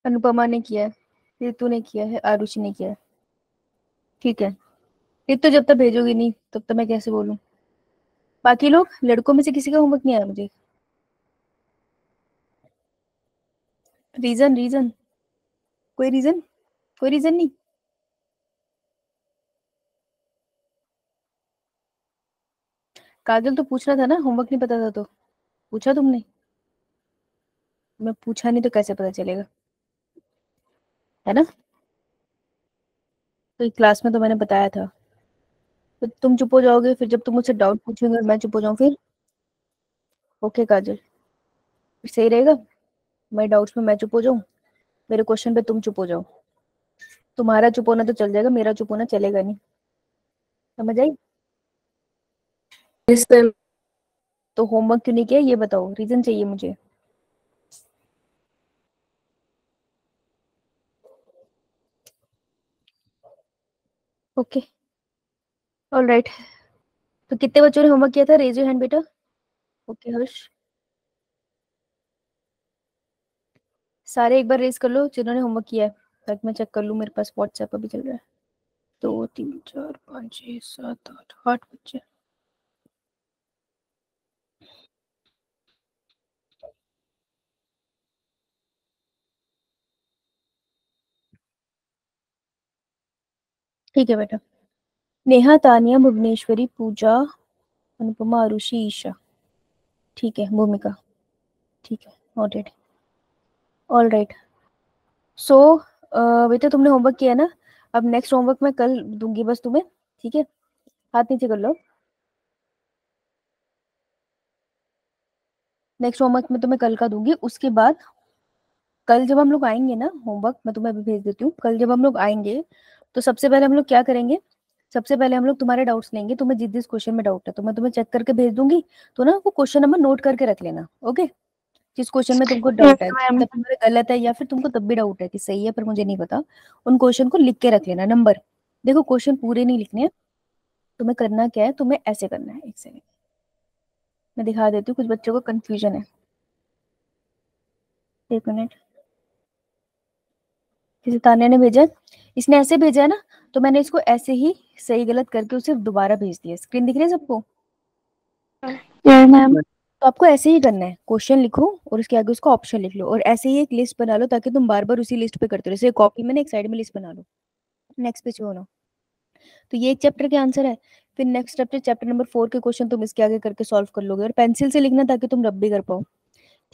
अनुपमा ने किया है, ऋतु ने किया है, आरुषि ने किया है। ठीक है, ये तो जब तक भेजोगी नहीं तब तक मैं कैसे बोलूं। बाकी लोग, लड़कों में से किसी का होमवर्क नहीं आया मुझे। रीजन रीजन, कोई रीजन, कोई रीजन नहीं। काजल तो पूछना था ना, होमवर्क नहीं पता था तो पूछा तुमने। मैं पूछा नहीं तो कैसे पता चलेगा, है ना। तो क्लास में तो मैंने बताया था। तो तुम चुप हो जाओगे फिर जब तुम मुझसे डाउट पूछोगे और मैं चुप हो जाऊं फिर। ओके काजल, फिर सही रहेगा। मैं डाउट्स में मैं चुप हो जाऊं, मेरे क्वेश्चन पे तुम चुप हो जाओ। तुम्हारा चुप होना तो चल जाएगा, मेरा चुप होना चलेगा नहीं। समझ आई। Yes ma'am. तो होमवर्क क्यों नहीं किया ये बताओ, रीजन चाहिए मुझे। Okay, alright. तो कितने बच्चों ने होमवर्क किया था, रेज योर हैंड बेटा। ओके हर्ष, सारे एक बार रेज कर लो जिन्होंने होमवर्क किया है, ताकि मैं चेक कर लूँ, मेरे पास व्हाट्सएप अभी चल रहा है। 2 3 4 5 6 7 8 बच्चे। ठीक है बेटा। नेहा, तानिया, भुवनेश्वरी, पूजा, अनुपमा, आरुषि, ईशा। ठीक है, भूमिका। ठीक है, नोटेड। All right. सो बेटा तुमने होमवर्क किया ना। अब नेक्स्ट होमवर्क मैं कल दूंगी बस तुम्हें। ठीक है, हाथ नीचे कर लो। नेक्स्ट होमवर्क मैं तुम्हें कल का दूंगी, उसके बाद कल जब हम लोग आएंगे ना, होमवर्क मैं तुम्हें अभी भेज देती हूँ, कल जब हम लोग आएंगे तो सबसे पहले हम लोग क्या करेंगे। सबसे पहले हम लोग तुम्हारे डाउट्स लेंगे, तुम्हें जिस जिस क्वेश्चन में डाउट है तो मैं तुम्हें चेक करके भेज दूंगी। तो ना वो क्वेश्चन नंबर नोट करके रख लेना, ओके। जिस क्वेश्चन में तुमको यस डाउट है, मैम। तब तुम्हारा गलत है या फिर तुमको तब भी डाउट है कि सही है पर मुझे नहीं पता, उन क्वेश्चन को लिख के रख लेना नंबर। देखो क्वेश्चन पूरे नहीं लिखने हैं, तुम्हें करना क्या है, तुम्हें ऐसे करना है। एक सेकंड मैं दिखा देती हूँ, कुछ बच्चों को कंफ्यूजन है। 1 मिनट। जैसे तान्या ने भेजा है, इसने ऐसे भेजा है ना, तो मैंने इसको ऐसे ही सही गलत करके उसे दोबारा भेज दिया। स्क्रीन दिख रही है सबको। Yes ma'am. तो आपको ऐसे ही करना है, क्वेश्चन लिखो और उसके आगे उसका ऑप्शन लिख लो और ऐसे ही एक लिस्ट बना लो, ताकि तुम बार बार उसी लिस्ट पे करते रहो। जैसे कॉपी में ना एक साइड में लिस्ट बना लो, नेक्स्ट पेज पे होना। तो ये एक चैप्टर के आंसर है। फिर नेक्स्ट चैप्टर, चैप्टर नंबर 4 के क्वेश्चन तुम इसके आगे करके सॉल्व कर लोगे, और पेंसिल से लिखना ताकि तुम रब भी कर पाओ।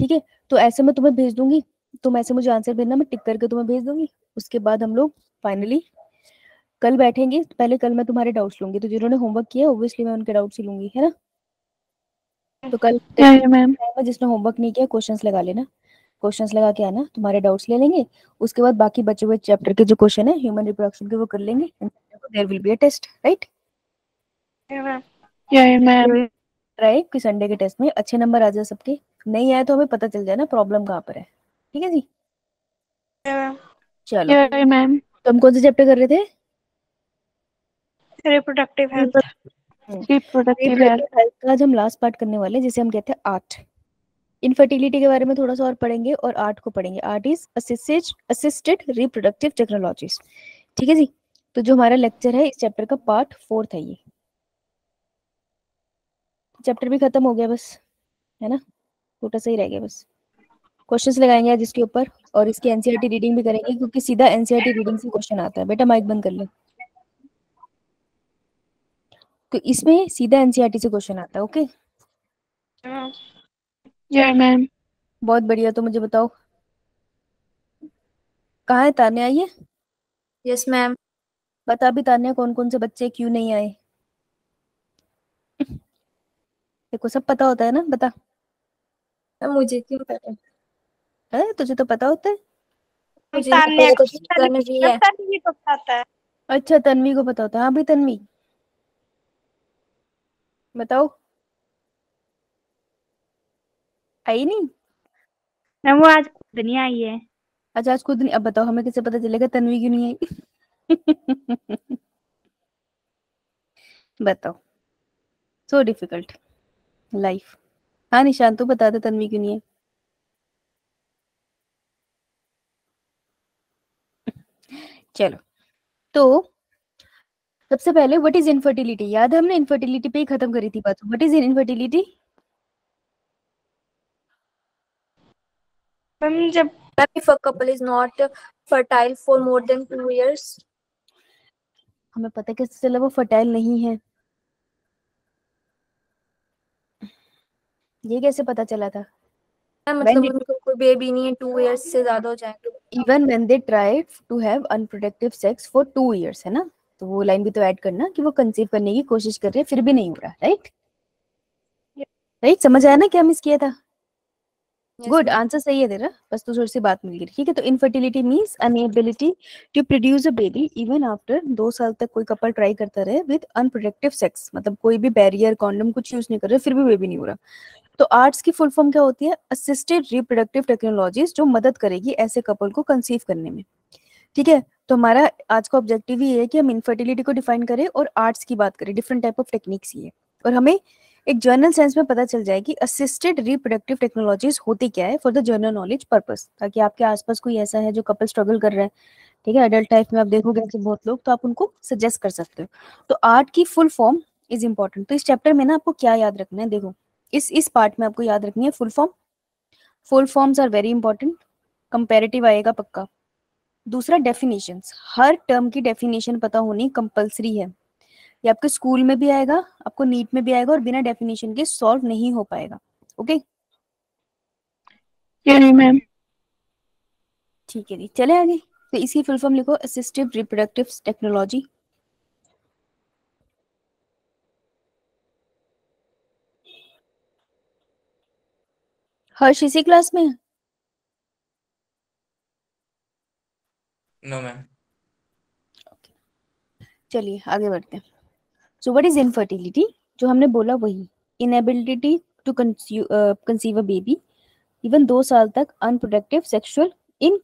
ठीक है, तो ऐसे मैं तुम्हें भेज दूंगी, तुम ऐसे मुझे आंसर भेजना, मैं टिक करके तुम्हें भेज दूंगी। उसके बाद हम लोग फाइनली कल बैठेंगे। पहले कल मैं तुम्हारे डाउट्स लूंगी, तो जिन्होंने होमवर्क किया ऑब्वियसली मैं उनके डाउट्स ही लूंगी, है ना। तो कल यस मैम। जिसने होमवर्क नहीं किया क्वेश्चंस लगा लेना, क्वेश्चंस लगा के आना, तुम्हारे डाउट्स ले लेंगे। उसके बाद बाकी बचे हुए चैप्टर के जो क्वेश्चन है ह्यूमन रिप्रोडक्शन के वो कर लेंगे। There will be a test, right. Yes ma'am. Try कि संडे के टेस्ट में अच्छे नंबर आ जाए सबके। नहीं आए तो हमें पता चल जाए ना प्रॉब्लम कहाँ पर है। ठीक है जी, चलो। Yes ma'am. तो हम कौन से चैप्टर कर रहे थे। Reproductive health. Reproductive health. Reproductive health का आज हम लास्ट पार्ट करने वाले हैं, जिसे हम कहते हैं आर्ट। इनफर्टिलिटी के बारे में थोड़ा सा और पढ़ेंगे और आर्ट को पढ़ेंगे। Art is assisted reproductive technologies. ठीक है जी। तो जो हमारा लेक्चर है इस चैप्टर का पार्ट 4 है ये। चैप्टर भी खत्म हो गया बस, है ना। छोटा सा ही रह गया बस। क्वेश्चंस लगाएंगे आज इसके ऊपर, और इसकी एनसीईआरटी रीडिंग भी करेंगे, क्योंकि सीधा एनसीईआरटी रीडिंग से क्वेश्चन आता है। बेटा माइक बंद कर ले। तो इसमें सीधा एनसीईआरटी से क्वेश्चन आता है, ओके। Yes ma'am. बहुत बढ़िया। तो मुझे बताओ कहाँ है तान्या, आई है। Yes ma'am. बता भी तान्या, कौन कौन से बच्चे क्यों नहीं आए। देखो सब पता होता है ना, बता। मुझे क्यों पता। है तुझे तो पता होता है। मुझे नहीं पता तो चिकन भी है। तन्वी को पता है। अच्छा तन्वी को पता होता है। हाँ भाई तन्वी, बताओ। आई नहीं। मैम वो आज खुद नहीं आई है। अच्छा आज खुद नहीं, अब बताओ हमें कैसे पता चलेगा तन्वी क्यों नहीं आई। बताओ, सो डिफिकल्ट लाइफ। हाँ निशांत तू बता दे तन्वी क्यों नहीं है। चलो, तो सबसे पहले व्हाट इज इनफर्टिलिटी? याद है हमने इनफर्टिलिटी पे ही खत्म करी थी बात। What is infertility? मैम जब If a couple is not fertile for more than 2 years. हमें पता कैसे चला वो फर्टाइल नहीं है? ये कैसे पता चला था? मतलब उनको कोई बेबी नहीं है 2 years से ज्यादा हो जाए तो। Even when they try to have unproductive sex for 2 years, है ना? तो वो लाइन भी तो ऐड करना कि वो कंसीव करने की कोशिश कर रहे हैं फिर भी नहीं हो रहा, राइट? राइट, समझ आया ना क्या मिस किया था? गुड, आंसर सही है तेरा, बस तो थोड़ी सी बात मिल गई, ठीक है? तो infertility means inability to produce a baby even after 2 साल तक कोई कपल ट्राई करता रहे विद अनप्रोडक्टिव सेक्स, मतलब कोई भी बैरियर कॉन्डम कुछ यूज नहीं कर रहे फिर भी बेबी नहीं हो रहा। तो आर्ट्स की फुल फॉर्म क्या होती है? असिस्टेड रिप्रोडक्टिव टेक्नोलॉजीज, जो मदद करेगी ऐसे कपल को कंसीव करने में, ठीक है? तो हमारा आज का ऑब्जेक्टिव ही है कि हम इनफर्टिलिटी को डिफाइन करें और आर्ट्स की बात करें, डिफरेंट टाइप ऑफ टेक्निक्स ये, और हमें एक जर्नल सेंस में पता चल जाए कि असिस्टेड रिप्रोडक्टिव टेक्नोलॉजीज होती क्या है for the general knowledge purpose, ताकि आपके आसपास कोई ऐसा है जो कपल स्ट्रगल कर रहा है, ठीक है, अडल्ट लाइफ में आप देखोगे ऐसे बहुत लोग, तो आप उनको सजेस्ट कर सकते हो। तो आर्ट की फुल फॉर्म इज इंपॉर्टेंट। तो इस चैप्टर में ना आपको क्या याद रखना है, देखो इस पार्ट में आपको याद रखनी है full form. Full forms are very important. Comparative आएगा पक्का। दूसरा डेफिनेशंस, हर टर्म की डेफिनेशन पता होनी कंपलसरी है। ये आपके स्कूल में भी आएगा, आपको नीट में भी आएगा, और बिना डेफिनेशन के सॉल्व नहीं हो पाएगा। ओके मैम ठीक है जी, चले आगे। तो इसकी फुल फॉर्म लिखो, असिस्टिव रिप्रोडक्टिव टेक्नोलॉजी। हर्ष इसी क्लास में है? No ma'am. चलिए आगे बढ़ते हैं। So what is infertility? जो हमने बोला वही, inability to conceive a baby even 2 साल तक अनप्रोडक्टिव सेक्सुअल इन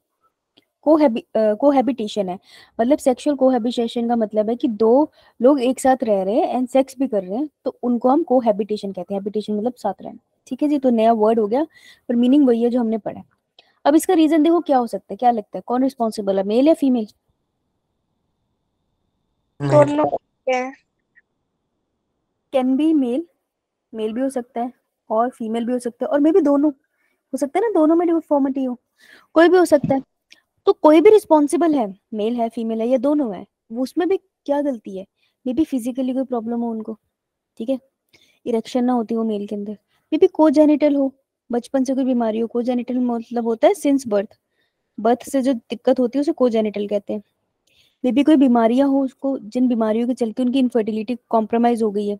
कोहैबिटेशन है। मतलब सेक्सुअल कोहैबिटेशन का मतलब है कि 2 लोग एक साथ रह रहे हैं एंड सेक्स भी कर रहे हैं, तो उनको हम कोहैबिटेशन कहते हैं। हैबिटेशन मतलब साथ रहना, ठीक है जी? तो नया वर्ड हो गया पर मीनिंग वही है जो हमने पढ़ा। अब इसका रीजन देखो क्या हो सकता है, क्या लगता है कौन रिस्पॉन्सिबल है, मेल या फीमेल? दोनों है। कैन बी मेल, मेल भी हो सकता है और फीमेल भी हो सकता है, और मे बी दोनों हो सकता है ना, दोनों में डिफॉर्मिटी हो, कोई भी हो सकता है। तो कोई भी रिस्पॉन्सिबल है, मेल है फीमेल है या दोनों है, वो उसमें भी क्या गलती है? मे बी फिजिकली कोई प्रॉब्लम हो उनको, ठीक है, इरेक्शन ना होती हो मेल के अंदर, मे बी कोजेनिटल हो, बचपन से कोई बीमारी हो। कोजेनिटल मतलब होता है सिंस बर्थ, बर्थ से जो दिक्कत होती है उसे कोजेनिटल कहते हैं। मे बी कोई बीमारियां हो उसको, जिन बीमारियों के चलते उनकी इनफर्टिलिटी कॉम्प्रोमाइज हो गई है,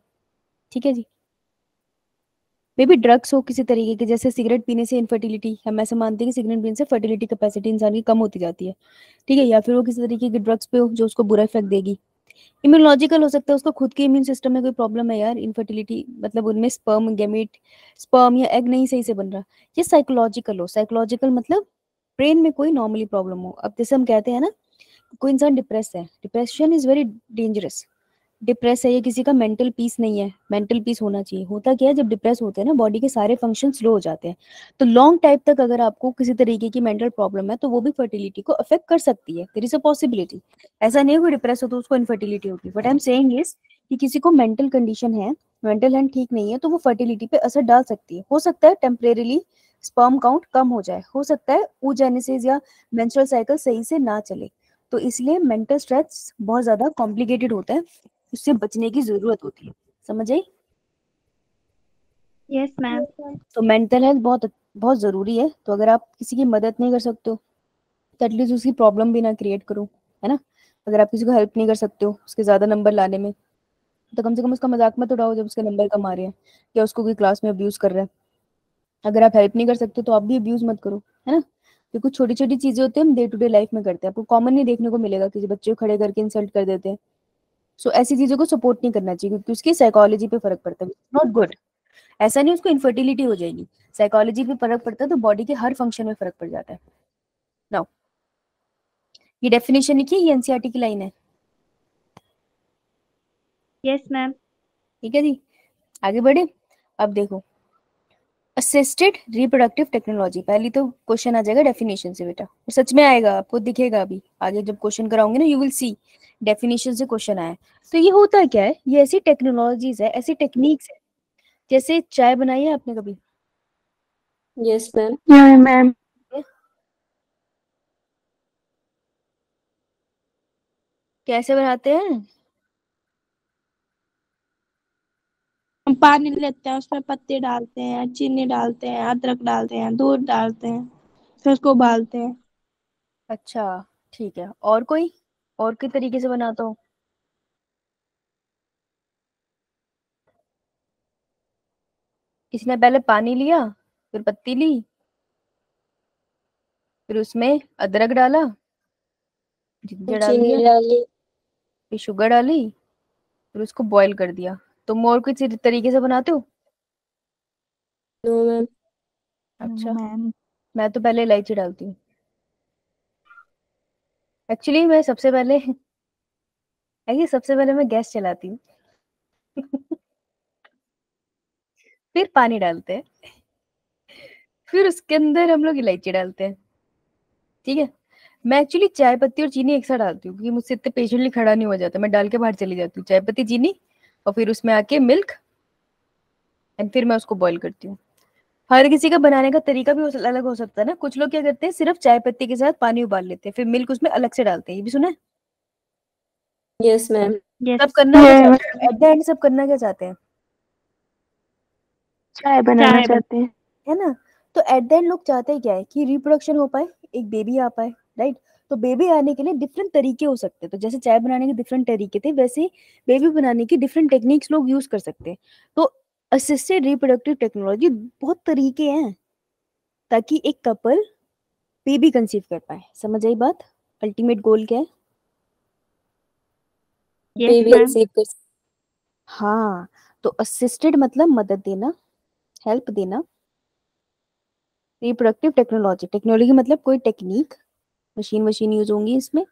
ठीक है जी। मे बी ड्रग्स हो किसी तरीके के, जैसे सिगरेट पीने से इनफर्टिलिटी, हम ऐसे मानते हैं कि सिगरेट पीने से फर्टिलिटी कैपेसिटी इंसान की कम होती जाती है, ठीक है, या फिर वो किसी तरीके के ड्रग्स पे हो जो उसको बुरा इफेक्ट देगी। इम्यूनोलॉजिकल हो सकता है, उसको खुद के इम्यून सिस्टम में कोई प्रॉब्लम है यार, इनफर्टिलिटी मतलब उनमें स्पर्म गैमेट, स्पर्म या एग नहीं सही से बन रहा। ये साइकोलॉजिकल हो, साइकोलॉजिकल मतलब ब्रेन में कोई नॉर्मली प्रॉब्लम हो। अब जैसे हम कहते हैं ना, कोई इंसान डिप्रेस है, depression is very dangerous. Depress है, ये किसी का मेंटल पीस नहीं है, मेंटल पीस होना चाहिए। होता क्या है, जब डिप्रेस होते हैं ना बॉडी के सारे फंक्शन स्लो हो जाते हैं। तो लॉन्ग टाइम तक अगर आपको किसी तरीके की मेंटल प्रॉब्लम है तो वो भी फर्टिलिटी को अफेक्ट कर सकती है, देयर इज अ पॉसिबिलिटी। ऐसा नहीं है कोई डिप्रेस हो तो उसको इनफर्टिलिटी होगी, but I am saying is कि किसी को मेंटल कंडीशन है, मेंटल हेल्थ ठीक नहीं है, तो वो फर्टिलिटी पे असर डाल सकती है। हो सकता है टेम्परेरीली स्पर्म काउंट कम हो जाए, हो सकता है oogenesis या मेंस्ट्रुअल साइकिल सही से ना चले। तो इसलिए मेंटल स्ट्रेस बहुत ज्यादा कॉम्प्लिकेटेड होता है, उससे बचने की जरूरत होती है। समझ आई? Yes ma'am. तो मेंटल हेल्थ बहुत बहुत जरूरी है। तो अगर आप किसी की मदद नहीं कर सकते हो तो एटलीस्ट उसकी प्रॉब्लम भी ना क्रिएट करो, है ना? अगर आप किसी को हेल्प नहीं कर सकते हो उसके ज्यादा नंबर लाने में, तो कम से कम उसका मजाक मत उड़ाओ जब उसके नंबर कम आ रहे हैं या उसको कोई क्लास में अब्यूज कर रहा है। अगर आप हेल्प नहीं कर सकते तो आप भी अब्यूज मत करो, है ना? तो कुछ छोटी छोटी चीजें होती है हम डे टू डे लाइफ में करते हैं, आपको कॉमन नहीं देखने को मिलेगा, किसी बच्चे को खड़े करके इंसल्ट कर देते हैं। सो ऐसी चीजों को सपोर्ट नहीं करना चाहिए क्योंकि उसकी साइकोलॉजी पे फर्क पड़ता है, नॉट गुड। ऐसा नहीं उसको इनफर्टिलिटी हो जाएगी, साइकोलॉजी पे फर्क पड़ता है तो बॉडी के हर फंक्शन में फर्क पड़ जाता है। नाउ ये डेफिनेशन लिखिए, ये एनसीईआरटी की लाइन है। Yes ma'am. ठीक है जी, आगे बढ़े। अब देखो, असिस्टेड रिप्रोडक्टिव टेक्नोलॉजी, पहली तो क्वेश्चन आ जाएगा डेफिनेशन से बेटा, और सच में आएगा, आपको दिखेगा अभी आगे जब क्वेश्चन कराऊंगे ना, यू विल सी डेफिनेशन से क्वेश्चन आया। तो ये होता क्या है, ये ऐसी टेक्नोलॉजीज है, ऐसी टेक्निक्स है, जैसे चाय बनाई है आपने कभी? Yes ma'am. मैम। कैसे बनाते हैं? हम पानी लेते हैं, उसमें पत्ते डालते हैं, चीनी डालते हैं, अदरक डालते हैं, दूध डालते हैं, फिर उसको उबालते हैं। अच्छा ठीक है, और कोई और किस तरीके से बनाता हूँ? इसने पहले पानी लिया, फिर पत्ती ली, फिर उसमें अदरक डाला, जिंजर डाल चीनी दिया, डाली। फिर शुगर डाली, फिर उसको बॉईल कर दिया। तुम और किसी तरीके से बनाते हो? No ma'am. अच्छा, मैम। मैं तो पहले इलायची डालती हूँ। एक्चुअली मैं सबसे पहले सबसे पहले मैं गैस चलाती हूँ फिर पानी डालते हैं, फिर उसके अंदर हम लोग इलायची डालते हैं। ठीक है, मैं एक्चुअली चाय पत्ती और चीनी एक साथ डालती हूँ, क्योंकि मुझसे इतने पेशेंटली खड़ा नहीं हो जाता, मैं डाल के बाहर चली जाती हूँ चाय पत्ती चीनी, और फिर उसमें आके मिल्क, एंड फिर मैं उसको बॉईल करती हूँ। हर किसी का बनाने का तरीका भी अलग हो सकता है ना, कुछ लोग क्या करते हैं, सिर्फ चाय पत्ती के साथ पानी उबाल लेते हैं, फिर मिल्क उसमें अलग से डालते हैं, ये भी सुना है? Yes ma'am. सब करना क्या चाहते हैं एट द एंड, सब करना क्या चाहते हैं? चाय बनाना चाहते हैं। है ना? तो एट द एंड लोग चाहते हैं क्या है, कि रिप्रोडक्शन हो पाए, एक बेबी आ पाए, राइट? तो बेबी आने के लिए डिफरेंट तरीके हो सकते हैं, तो जैसे चाय बनाने के डिफरेंट तरीके थे, वैसे बेबी बनाने की डिफरेंट टेक्निक्स लोग यूज कर सकते हैं। तो असिस्टेड रिप्रोडक्टिव टेक्नोलॉजी बहुत तरीके हैं, ताकि एक कपल बेबी कंसीव कर पाए। समझ आई बात? अल्टीमेट गोल क्या है? बेबी कंसीव कर। हाँ, तो असिस्टेड मतलब मदद देना, हेल्प देना। रिप्रोडक्टिव टेक्नोलॉजी, टेक्नोलॉजी मतलब कोई टेक्निक, मशीन यूज होंगी इसमें।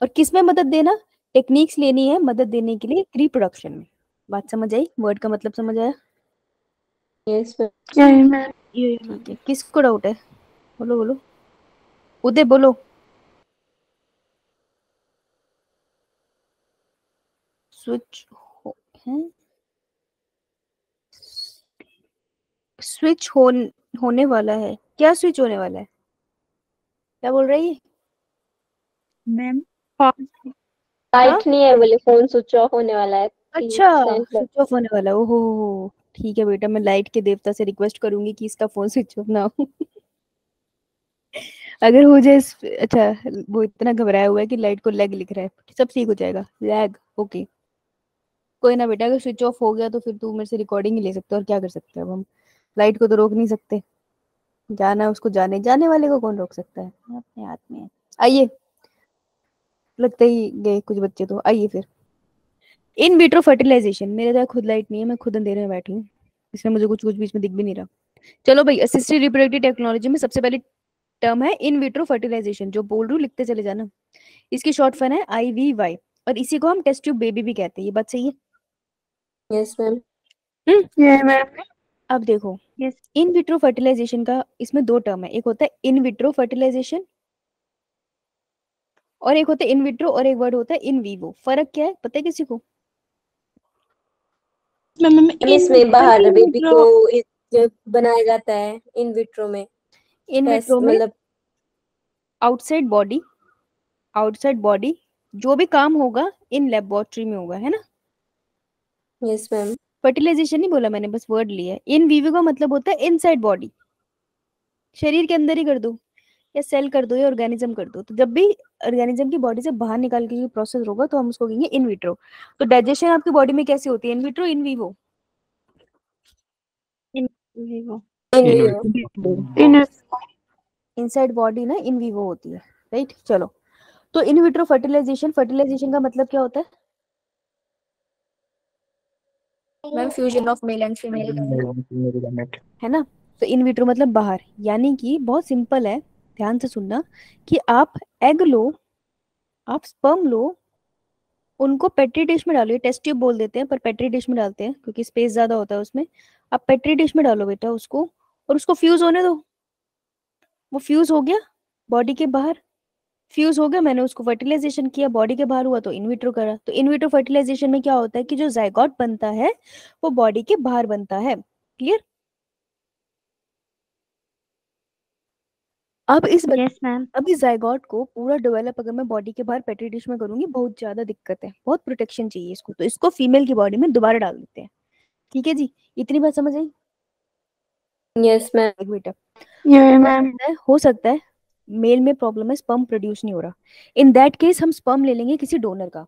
और किस में मदद देना? टेक्निक्स लेनी है मदद देने के लिए रिप्रोडक्शन में। बात समझ आई? वर्ड का मतलब समझ आया? Yes ma'am. ठीक है, किसको डाउट है? बोलो बोलो, उदय बोलो। स्विच है, स्विच होने वाला है, क्या स्विच होने वाला है? क्या बोल रही है मैम? लाइट नहीं है बोले, फोन स्विच ऑफ होने वाला है। अच्छा, 30% स्विच ऑफ होने वाला है, ओहो। ठीक है बेटा, मैं लाइट के देवता से रिक्वेस्ट करूंगी कि इसका फोन स्विच ऑफ ना हो अगर हो जाए अच्छा, वो इतना घबराया हुआ है कि लाइट को लैग लिख रहा है, सब ठीक हो जाएगा, लैग ओके। कोई ना बेटा, अगर स्विच ऑफ हो गया तो फिर तू मेरे से रिकॉर्डिंग ही ले सकते हो, और क्या कर सकते हैं अब हम, लाइट को तो रोक नहीं सकते, जाना है उसको, जाने जाने वाले को कौन रोक सकता है, अपने हाथ में है। आइए, लगते ही गए कुछ बच्चे, तो आइए फिर। इन विट्रो फर्टिलाइजेशन, मेरे तो खुद लाइट नहीं है, मैं खुद अंधेरे में बैठी हूँ, इसमें मुझे कुछ कुछ बीच में दिख भी नहीं रहा। चलो भाई, असिस्टेड रिप्रोडक्टिव टेक्नोलॉजी में सबसे पहली टर्म है इन विट्रो फर्टिलाइजेशन, जो बोल रही हूँ लिखते चले जाना। इसकी शॉर्ट फॉर्म है IVY, और इसी को हम टेस्ट ट्यूब बेबी भी कहते हैं, ये बात सही है? Yes ma'am. अब देखो, इन विट्रो फर्टिलाइजेशन का इसमें दो टर्म है, एक होता है इन विट्रो फर्टिलाइजेशन, और एक होता है इन विट्रो, और एक वर्ड होता है इन वीवो। फर्क क्या है, पता है किसी को? इसमें बाहर बेबी को बनाया जाता है इन विट्रो में। इन विट्रो में मतलब आउटसाइड बॉडी, आउटसाइड बॉडी जो भी काम होगा इन लेबोरेटरी में होगा, है ना? Yes ma'am. फर्टिलाइजेशन नहीं बोला मैंने, बस वर्ड लिया है। इन वीवो का मतलब होता है इनसाइड बॉडी, शरीर के अंदर ही कर दो, या सेल कर दो, या ऑर्गेनिज्म कर दो। तो जब भी ऑर्गेनिज्म की बॉडी से बाहर निकाल के प्रोसेस होगा, तो हम उसको कहेंगे इन विट्रो। तो डाइजेशन आपकी बॉडी में कैसे होती है, in vitro in vivo? Inside body ना इन वीवो होती है, राइट? चलो, तो इन विट्रो फर्टिलाइजेशन, फर्टिलाइजेशन का मतलब क्या होता है? Ma'am fusion of male and female, है ना? तो इन विट्रो मतलब बाहर, यानी कि बहुत सिंपल है, ध्यान से सुनना, कि आप एग लो, आप स्पर्म लो, उनको पेट्री डिश में डालो, टेस्ट ट्यूब बोल देते हैं पर पेट्री डिश में डालते हैं क्योंकि स्पेस ज्यादा होता है उसमें। आप पेट्री डिश में डालो बेटा उसको, और उसको फ्यूज होने दो। वो फ्यूज हो गया बॉडी के बाहर, फ्यूज हो गया, मैंने उसको फर्टिलाइजेशन किया, बॉडी के बाहर हुआ तो इनविट्रो करा। तो इनविट्रो फर्टिलाइजेशन में क्या होता है कि जो जायगोट बनता है वो बॉडी के बाहर बनता है। क्लियर? अब यस मैम। अब इस जायगोट को पूरा डेवलप अगर मैं बॉडी के बाहर पेट्री डिश में करूंगी, बहुत ज्यादा दिक्कत है, बहुत प्रोटेक्शन चाहिए इसको, तो इसको फीमेल की बॉडी में दोबारा डाल देते हैं। ठीक है जी, इतनी बात समझ आई? Yes ma'am. एक बेटा यस मैम। हो सकता है मेल में प्रॉब्लम है, स्पर्म प्रोड्यूस नहीं हो रहा, इन दैट केस हम स्पर्म ले लेंगे किसी डोनर का।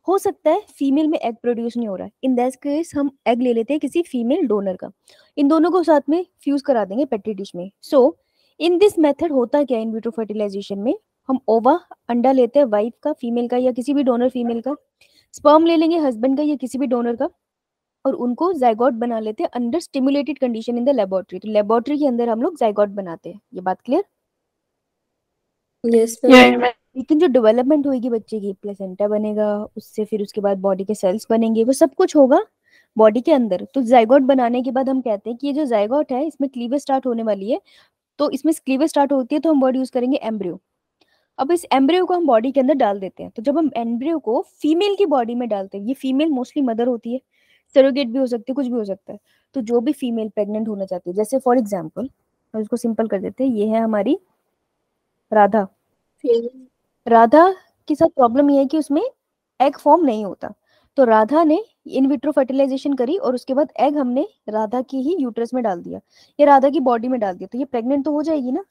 हो सकता है फीमेल में एग प्रोड्यूस नहीं हो रहा है, इन दैट केस हम एग ले लेते हैं किसी फीमेल डोनर का, इन दोनों को साथ में फ्यूज करा देंगे पेट्री डिश में। सो इन दिस मेथड होता क्या इन विट्रो फर्टिलाइजेशन में, हम ओवा अंडा लेते हैं वाइफ का, फीमेल का या किसी भी डोनर फीमेल का, स्पर्म ले लेंगे हस्बैंड का या किसी भी डोनर का, और उनको जाइगोट बना लेते हैं under stimulated condition in the laboratory. तो लेबोरेटरी के अंदर हम लोग जाइगोट बनाते हैं। ये बात क्लियर? Yes ma'am. लेकिन जो डेवलपमेंट होगी बच्चे की, प्लेसेंटा बनेगा, उससे फिर उसके बाद बॉडी के सेल्स बनेंगे, वो सब कुछ होगा बॉडी के अंदर। तो जाइगोट बनाने के बाद हम कहते हैं कि ये जो जाइगोट है इसमें क्लीवेज स्टार्ट होने वाली है, तो इसमें क्लीवेज स्टार्ट होती है तो हम वर्ड यूज करेंगे एम्ब्रियो। अब इस एम्ब्रियो को हम बॉडी के अंदर डाल देते हैं। तो जब हम एम्ब्रियो को फीमेल की बॉडी में डालते हैं, ये फीमेल मोस्टली मदर होती है, सरोगेट भी हो सकती है, कुछ भी हो सकता है, तो जो भी फीमेल प्रेग्नेंट होना चाहती है, जैसे फॉर एग्जाम्पल हम इसको सिंपल कर देते हैं, ये है हमारी राधा। राधा के साथ प्रॉब्लम ये है कि उसमें एग फॉर्म नहीं होता, तो राधा ने इन विट्रो फर्टिलाइजेशन करी और उसके बाद एग हमने राधा की ही यूट्रस में डाल दिया, ये राधा की बॉडी में डाल दिया, तो ये प्रेग्नेंट तो हो जाएगी ना,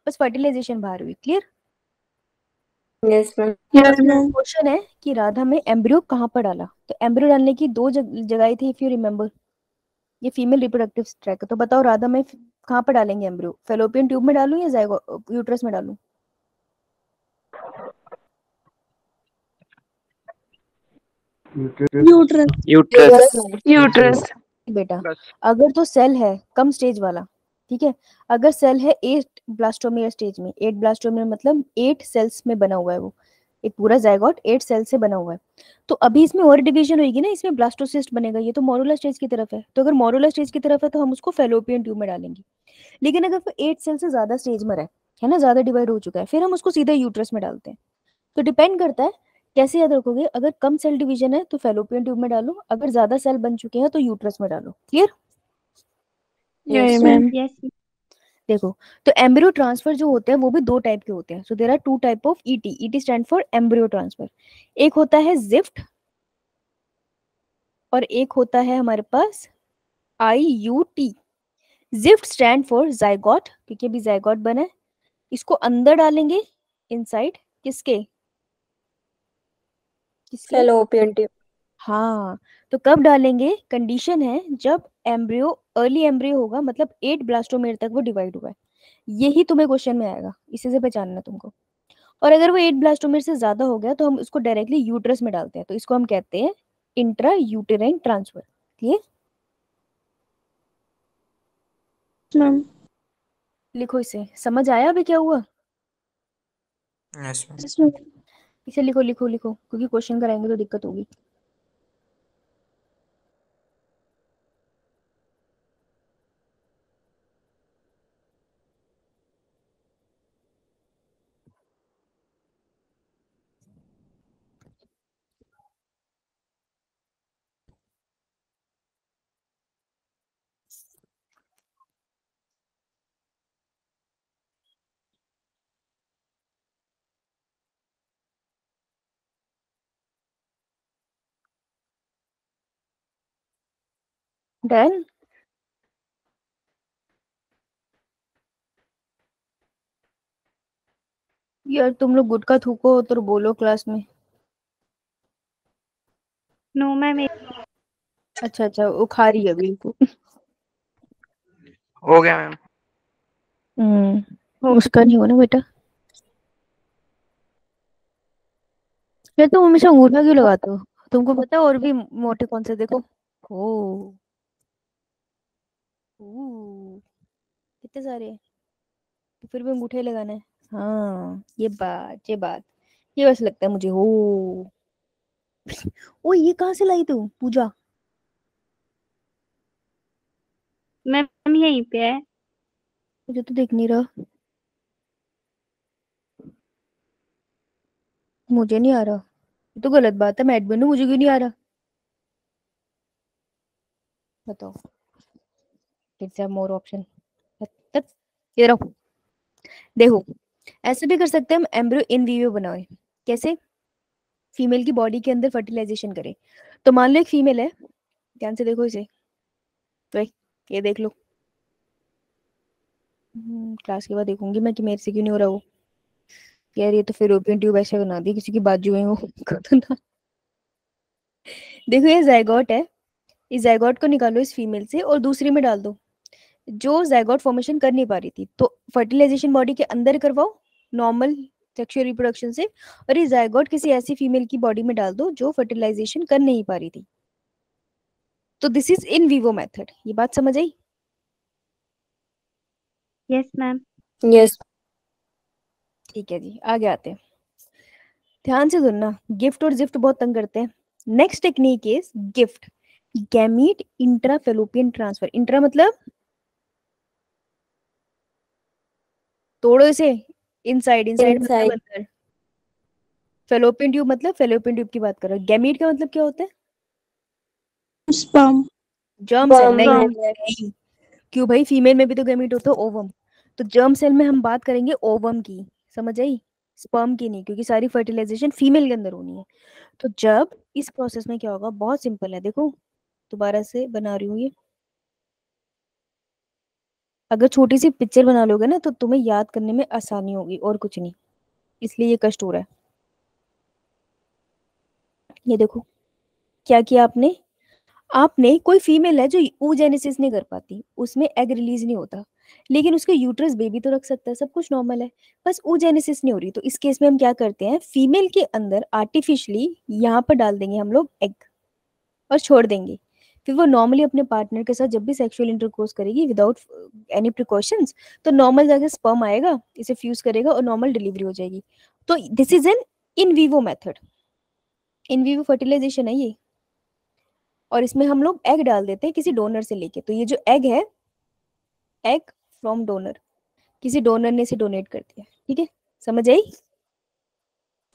बस फर्टिलाइजेशन बाहर हुई। क्लियर? Yes ma'am. क्वेश्चन है कि राधा में एम्ब्रियो कहाँ पर डाला, तो एम्ब्रियो डालने की दो जगह थी इफ यू रिमेम्बर, ये फीमेल रिप्रोडक्टिव ट्रैक है। तो बताओ राधा में कहाँ पर डालेंगे एम्ब्रियो, फेलोपियन ट्यूब में डालूं या जाइगो यूट्रस में डालूं? यूट्रस। यूट्रस। बेटा अगर तो सेल है कम स्टेज वाला, ठीक है, अगर सेल है 8 ब्लास्टोमियर स्टेज में, 8 ब्लास्टोमियर मतलब 8 सेल्स में बना हुआ है वो, एक पूरा जाइगोट 8 सेल से बना हुआ है, तो अभी इसमें और डिवीजन होगी ना, इसमें ब्लास्टोसिस्ट बनेगा, ये तो मोरुला स्टेज की तरफ है, तो अगर मोरुला स्टेज की तरफ है तो हम उसको फेलोपियन ट्यूब में डालेंगे। लेकिन अगर वो 8 सेल से ज्यादा स्टेज में है ना, ज्यादा डिवाइड हो चुका है, फिर हम उसको सीधा यूट्रस में डालते हैं। तो डिपेंड करता है कैसे याद रखोगे, अगर कम सेल डिवीजन है तो फेलोपियन ट्यूब में डालो, अगर ज्यादा सेल बन चुके हैं तो यूट्रस में डालो। क्लियर? Yes ma'am. यस। देखो, तो एम्ब्रियो ट्रांसफर जो होते हैं वो भी दो टाइप के होते हैं। So there are two type of ET. ET stand for embryo transfer. एक होता है जिफ्ट और एक होता है हमारे पास IUT. GIFT stand for zygote, क्योंकि अभी जाइगोट बना है, इसको अंदर डालेंगे इनसाइड किसके, किसके? Fallopian tube. हाँ, तो कब डालेंगे, कंडीशन है जब एम्ब्रियो अर्ली एम्ब्रियो होगा, मतलब 8 ब्लास्टोमेर तक वो डिवाइड हुआ है, यही तुम्हें क्वेश्चन में आएगा, इसी से पहचानना है तुमको। और अगर वो 8 ब्लास्टोमेर से ज्यादा हो गया तो हम उसको डायरेक्टली यूट्रस में डालते हैं, तो इसको हम कहते हैं intra uterine transfer. Clear? Ma'am. लिखो इसे, समझ आया अभी क्या हुआ? Yes ma'am. Yes ma'am. इसे लिखो लिखो लिखो, क्योंकि क्वेश्चन कराएंगे तो दिक्कत होगी। डन? यार तुम लोग गुटखा थूको तो बोलो क्लास में। No ma'am. अच्छा अच्छा, वो खा रही है बिल्कुल। हो गया मैम। उसका नहीं हो ना बेटा। यार तुम हमेशा अंगूठा क्यों लगाते हो? तुमको पता है और भी मोटे कौन से, देखो। ओ, कितने सारे, तो फिर भी अंगूठे लगाना है। हाँ, ये बात ये वैसे लगता है मुझे। ओ ओ, ये कहाँ से लाई तू पूजा? मैम यहीं पे है। मुझे तो दिख नहीं रहा, मुझे नहीं आ रहा। ये तो गलत बात है, मैं एडमिन हूँ, मुझे क्यों नहीं आ रहा? बताओ। फिर मोर ऑप्शन। ये रहो। देखो, ऐसे भी कर सकते हैं हम, एम्ब्रियो इन विवो बनाए। कैसे? फीमेल की बॉडी के अंदर फर्टिलाइजेशन करें। तो मान लो एक फीमेल है, ध्यान से देखो इसे, तो ये देख लो। क्लास के बाद देखूंगी मैं कि मेरे से क्यों नहीं हो रहा वो। यार ये तो फेलोपियन ट्यूब ऐसे बना दी किसी की बाजू में वो तो ना। देखो ये जायगोट है, इस जायगोट को निकालो इस फीमेल से और दूसरी में डाल दो, जो जायगोट फॉर्मेशन कर नहीं पा रही थी, तो फर्टिलाइजेशन बॉडी के अंदर करवाओ नॉर्मल सेक्सुअल रिप्रोडक्शन से, और ये जायगोट किसी ऐसी फीमेल की बॉडी में डाल दो जो फर्टिलाइजेशन कर नहीं पा रही थी। तो this is in vivo method. ये बात समझ आई? Yes ma'am. यस। ठीक है जी, आगे आते हैं। ध्यान से सुनना, गिफ्ट और जिफ्ट बहुत तंग करते हैं। Next technique is gift gamete intra fallopian transfer. Intra मतलब तोड़ो इसे, इनसाइड, इनसाइड मतलब इनसाइड। अंदर। फेलोपियन ट्यूब मतलब फेलोपियन ट्यूब की बात कर रहा हूँ। गैमीट का मतलब क्या होता है? स्पर्म। Germ cell. स्पर्म नहीं स्पर्म। है। नहीं। क्यों भाई, फीमेल में भी तो गैमीट होता है, ओवम। तो जर्म सेल में हम बात करेंगे ओवम की, समझ आई? स्पर्म की नहीं, क्योंकि सारी फर्टिलाइजेशन फीमेल के अंदर होनी है। तो जब इस प्रोसेस में क्या होगा, बहुत सिंपल है, देखो दोबारा से बना रही हूँ ये। अगर छोटी सी पिक्चर बना लोगे ना तो तुम्हें याद करने में आसानी होगी, और कुछ नहीं, इसलिए ये कष्ट हो रहा है। ये देखो, क्या किया आपने? आपने, कोई फीमेल है जो oogenesis नहीं कर पाती, उसमें एग रिलीज नहीं होता, लेकिन उसके यूट्रस बेबी तो रख सकता है, सब कुछ नॉर्मल है, बस oogenesis नहीं हो रही। तो इस केस में हम क्या करते हैं, फीमेल के अंदर आर्टिफिशियली यहाँ पर डाल देंगे हम लोग एग, और छोड़ देंगे। फिर वो नॉर्मली अपने पार्टनर के साथ जब भी सेक्सुअल इंटरकोर्स करेगी विदाउट एनी प्रिकॉशंस, तो नॉर्मल जाके स्पर्म आएगा, इसे फ्यूज करेगा और नॉर्मल डिलीवरी हो जाएगी। तो this is an in vivo method, in vivo fertilization है ये। और इसमें हम लोग एग डाल देते हैं किसी डोनर से लेके। तो ये जो एग है, एग फ्रॉम डोनर, किसी डोनर ने इसे डोनेट कर दिया, ठीक है? समझ आई?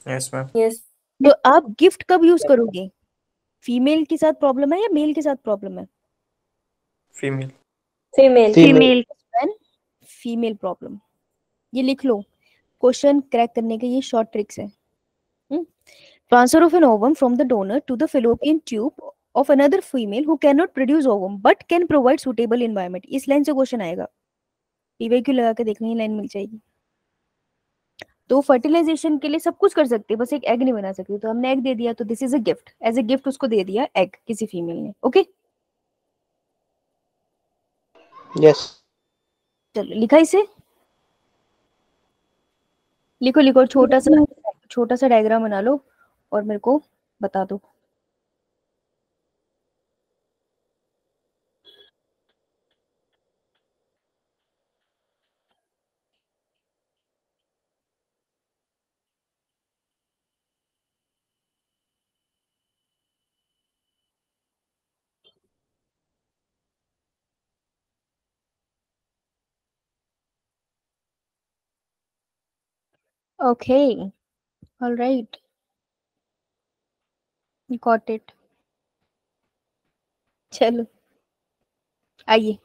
Yes ma'am. यस। तो आप गिफ्ट कब यूज करोगे? फीमेल के साथ प्रॉब्लम है या मेल के साथ प्रॉब्लम है? Female. Female. Female. Female problem. ये लिख लो, क्वेश्चन क्रैक करने के ये शॉर्ट ट्रिक्स है। Transfer of an ovum from the donor to the fallopian tube of another female who can not produce ovum but can provide suitable environment. इस line से question आएगा, पीवाईक्यू लगा के देखना, ये लाइन मिल जाएगी। तो फर्टिलाइजेशन के लिए सब कुछ कर सकते हैं, बस एक एग नहीं बना सकती। तो हमने एग दे दिया, तो this is a gift, as a gift उसको दे दिया एग किसी फीमेल ने। Okay, yes. चलो लिखा इसे, लिखो लिखो, छोटा सा डायग्राम बना लो और मेरे को बता दो। Okay, alright, got it. चलो आइए,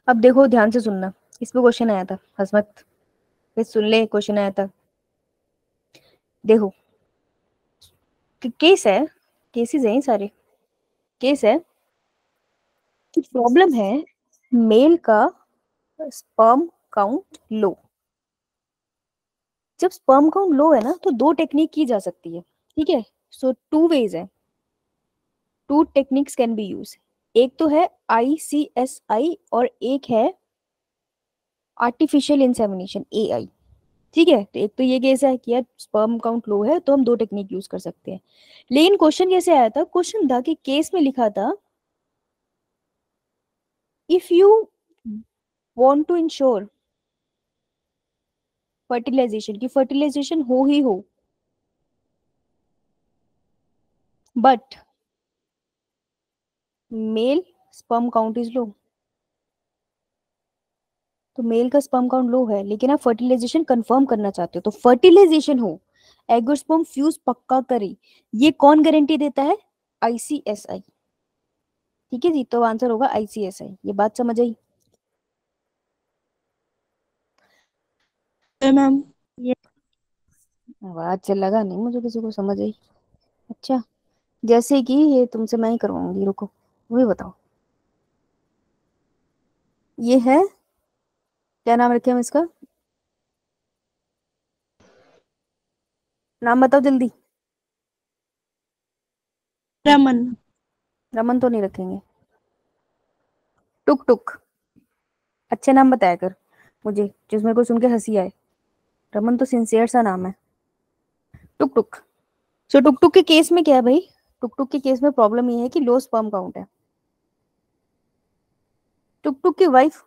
अब देखो ध्यान से सुनना, इसमें क्वेश्चन आया था, हंस मत, फिर सुन ले, क्वेश्चन आया था। देखो, केस है, केसेस हैं ये सारे, केस है कि प्रॉब्लम है मेल का स्पर्म काउंट लो। जब स्पर्म काउंट लो है ना, तो दो टेक्निक की जा सकती है, ठीक है? सो टू वेज है, to techniques can be use. एक तो है ICSI और एक है आर्टिफिशियल इंसेमिनेशन, AI। ठीक है, तो एक तो ये केस है कि यार स्पर्म काउंट लो है, तो हम दो टेक्निक यूज कर सकते हैं। लेकिन क्वेश्चन कैसे आया था, क्वेश्चन था कि केस में लिखा था if you want to ensure fertilization, की फर्टिलाइजेशन हो ही हो, but male sperm count is low, तो मेल का स्पर्म काउंट लो है, लेकिन आप फर्टिलाइजेशन कंफर्म करना चाहते हो, तो फर्टिलाइजेशन हो, एग और स्पर्म फ्यूज पक्का करे, ये कौन गारंटी देता है? आईसीएसआई। ठीक है जी, तो आंसर होगा आईसीएसआई। ये बात समझ आई? मैम ये आवाज से लगा नहीं मुझे किसी को समझ आई। अच्छा, जैसे कि ये तुमसे मैं ही करवाऊंगी, रुको, वही बताओ। ये है, क्या नाम रखे हम इसका? नाम बताओ जल्दी। रमन। रमन तो नहीं रखेंगे। टुक टुक, अच्छे नाम बताया कर मुझे, जिसमें को सुन के हंसी आए। रमन तो सिंसियर सा नाम है। टुक टुक। सो टुक टुक के केस में क्या है भाई? टुक टुक के केस में प्रॉब्लम ये है कि लो स्पर्म काउंट है। टुक टुक की वाइफ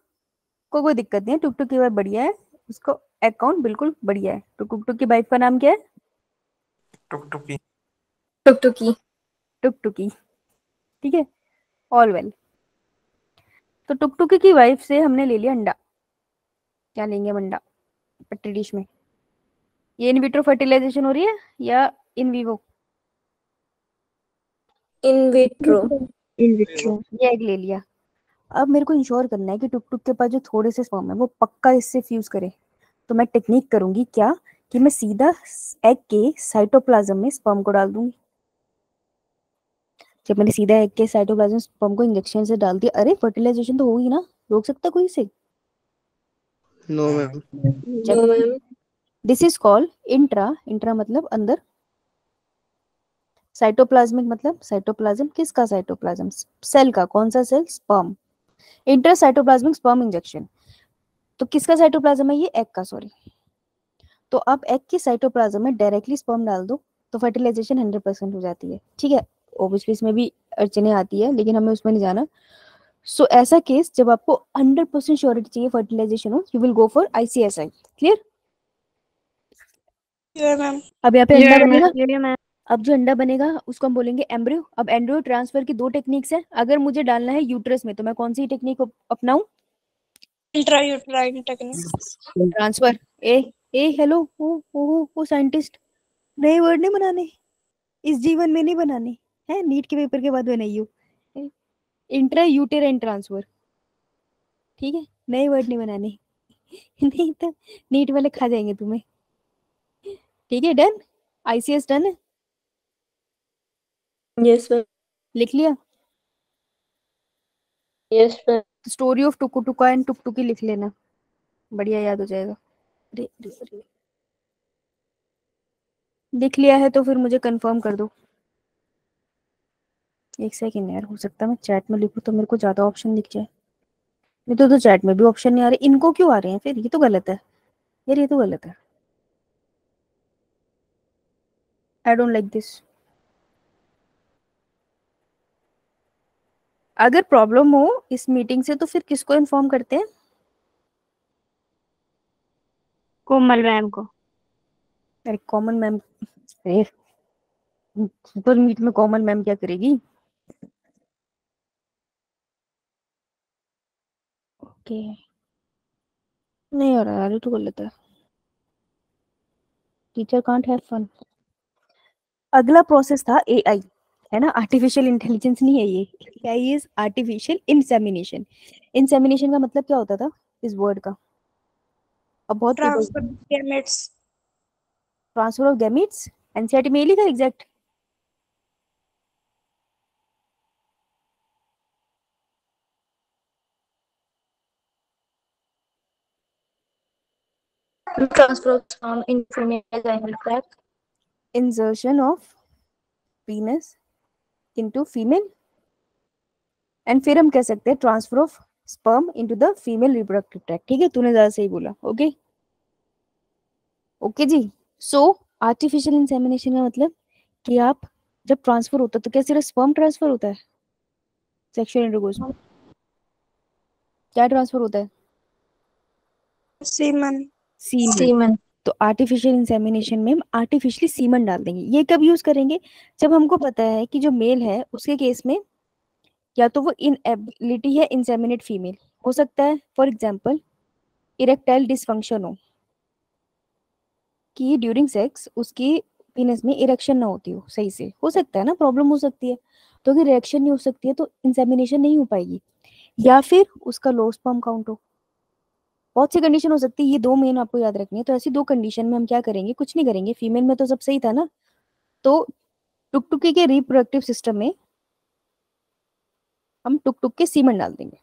को कोई दिक्कत नहीं है, टुक टुक की वाइफ बढ़िया है, उसको अकाउंट बिल्कुल बढ़िया है। तो टुक टुक की वाइफ का नाम क्या है? टुकटुकी। टुकटुकी। टुकटुकी। ठीक है, ऑल वेल। तो टुकटुकी की वाइफ से हमने ले लिया अंडा। क्या लेंगे हम? अंडा पट्टी डिश में। ये इन विट्रो फर्टिलाइजेशन हो रही है या in vivo? In vitro. In vitro. ये एग ले लिया। अब मेरे को इंश्योर करना है कि टुक टुक के पास जो थोड़े से स्पर्म है वो पक्का इससे फ्यूज करे। तो मैं टेक्निक करूंगी क्या, कि मैं सीधा एग के साइटोप्लाज्म में स्पर्म को डाल दूंगी। जब मैंने सीधा एग के साइटोप्लाज्म स्पर्म को इंजेक्शन से डाल दिया, अरे फर्टिलाइजेशन तो होगी ना, रोक सकता कोई इसे? No ma'am. No ma'am. This is called intra. Intra मतलब अंदर, साइटोप्लाज्मिक मतलब साइटोप्लाज्म। किसका साइटोप्लाज्म? सेल का। कौन सा cell? Sperm. Intra cytoplasmic sperm injection. तो किसका साइटोप्लाज्म है ये? एग का, सॉरी। तो आप एग की साइटोप्लाज्म में डायरेक्टली स्पर्म डाल दो तो फर्टिलाइजेशन 100% हो जाती है। ठीक है, ऑब्वियसली इसमें भी अड़चने आती है, लेकिन हमें उसमें नहीं जाना। सो ऐसा केस जब आपको 100% श्योरिटी चाहिए फर्टिलाइजेशन हो, you will go for ICSI. Clear? Ma'am. अब यहाँ पे अंडा बनेगा। मैम। अब जो अंडा बनेगा उसको हम बोलेंगे एम्ब्रियो। अब एम्ब्रियो ट्रांसफर की दो टेक्निक्स है। अगर मुझे डालना है यूट्रस में तो मैं कौन सी टेक्निक अपनाऊं? Intrauterine technique. ट्रांसफर। ए ए हेलो, वो साइंटिस्ट, नए वर्ड नहीं बनाने, इस जीवन में नहीं बनाने हैं, नीट के पेपर के बाद बनाइयो। Intra uterine transfer. ठीक है, नए वर्ड नहीं बनाने नहीं तो नीट वाले खा जाएंगे तुम्हें। ठीक है, डन। आईसीएस डन है, यस मैम। लिख लिया। Yes ma'am. स्टोरी ऑफ टुकु टुका एंड टुकटुकी लिख लेना, बढ़िया याद हो जाएगा। अरे अरे अरे, लिख लिया है तो फिर मुझे कंफर्म कर दो। एक सेकेंड यार, हो सकता है मैं चैट में लिखूं तो मेरे को ज्यादा ऑप्शन दिख जाए। नहीं तो चैट में भी ऑप्शन नहीं आ रहे, इनको क्यों आ रहे हैं फिर? ये तो गलत है यार, ये तो गलत है। I don't like this. अगर प्रॉब्लम हो इस मीटिंग से तो फिर किसको इन्फॉर्म करते हैं? कोमल मैम को। अरे कॉमन मैम, अरे सुपर मीट में कॉमन मैम क्या करेगी? ओके, नहीं हो रहा यार, ये तो गलत है। Teacher can't have fun. अगला प्रोसेस था एआई, है ना? आर्टिफिशियल इंटेलिजेंस नहीं है ये, AI is artificial insemination. Insemination का मतलब क्या होता था इस वर्ड का? अब बहुत transfer gametes. Transfer of gametes. NCERT में ये लिखा exact? Transfer of sperm in female animal sac. Insertion of पीनस into female, and फिर हम कह सकते हैं transfer of sperm into the female reproductive tract. ठीक है, तूने ज्यादा सही बोला। ओके ओके जी। सो आर्टिफिशियल इंसेमिनेशन का मतलब कि आप जब ट्रांसफर होता है तो क्या सिर्फ स्पर्म ट्रांसफर होता है? सेक्सुअल इंटरकोर्स में क्या ट्रांसफर होता है? सीमन। सीमन। Semen. तो आर्टिफिशियल इंसेमिनेशन में हम आर्टिफिशियली सीमन डाल देंगे। ये कब यूज करेंगे? जब हमको पता है कि जो मेल है उसके केस में या तो वो इनएबिलिटी है इंसेमिनेट फीमेल, हो सकता है फॉर एग्जांपल इरेक्टाइल डिसफंक्शन हो, कि ड्यूरिंग सेक्स उसकी पीनस में इरेक्शन ना होती हो सही से, हो सकता है ना, प्रॉब्लम हो सकती है। तो अगर इरेक्शन नहीं हो सकती है तो इंसेमिनेशन नहीं हो पाएगी, या फिर उसका लो स्पर्म काउंट हो। बहुत सी कंडीशन हो सकती है, ये दो मेन आपको याद रखनी है। तो ऐसी दो कंडीशन में हम क्या करेंगे, कुछ नहीं करेंगे। फीमेल में तो सब सही था ना, तो टुकटुकी के रिप्रोडक्टिव सिस्टम में हम टुकटुक के सीमन डाल देंगे,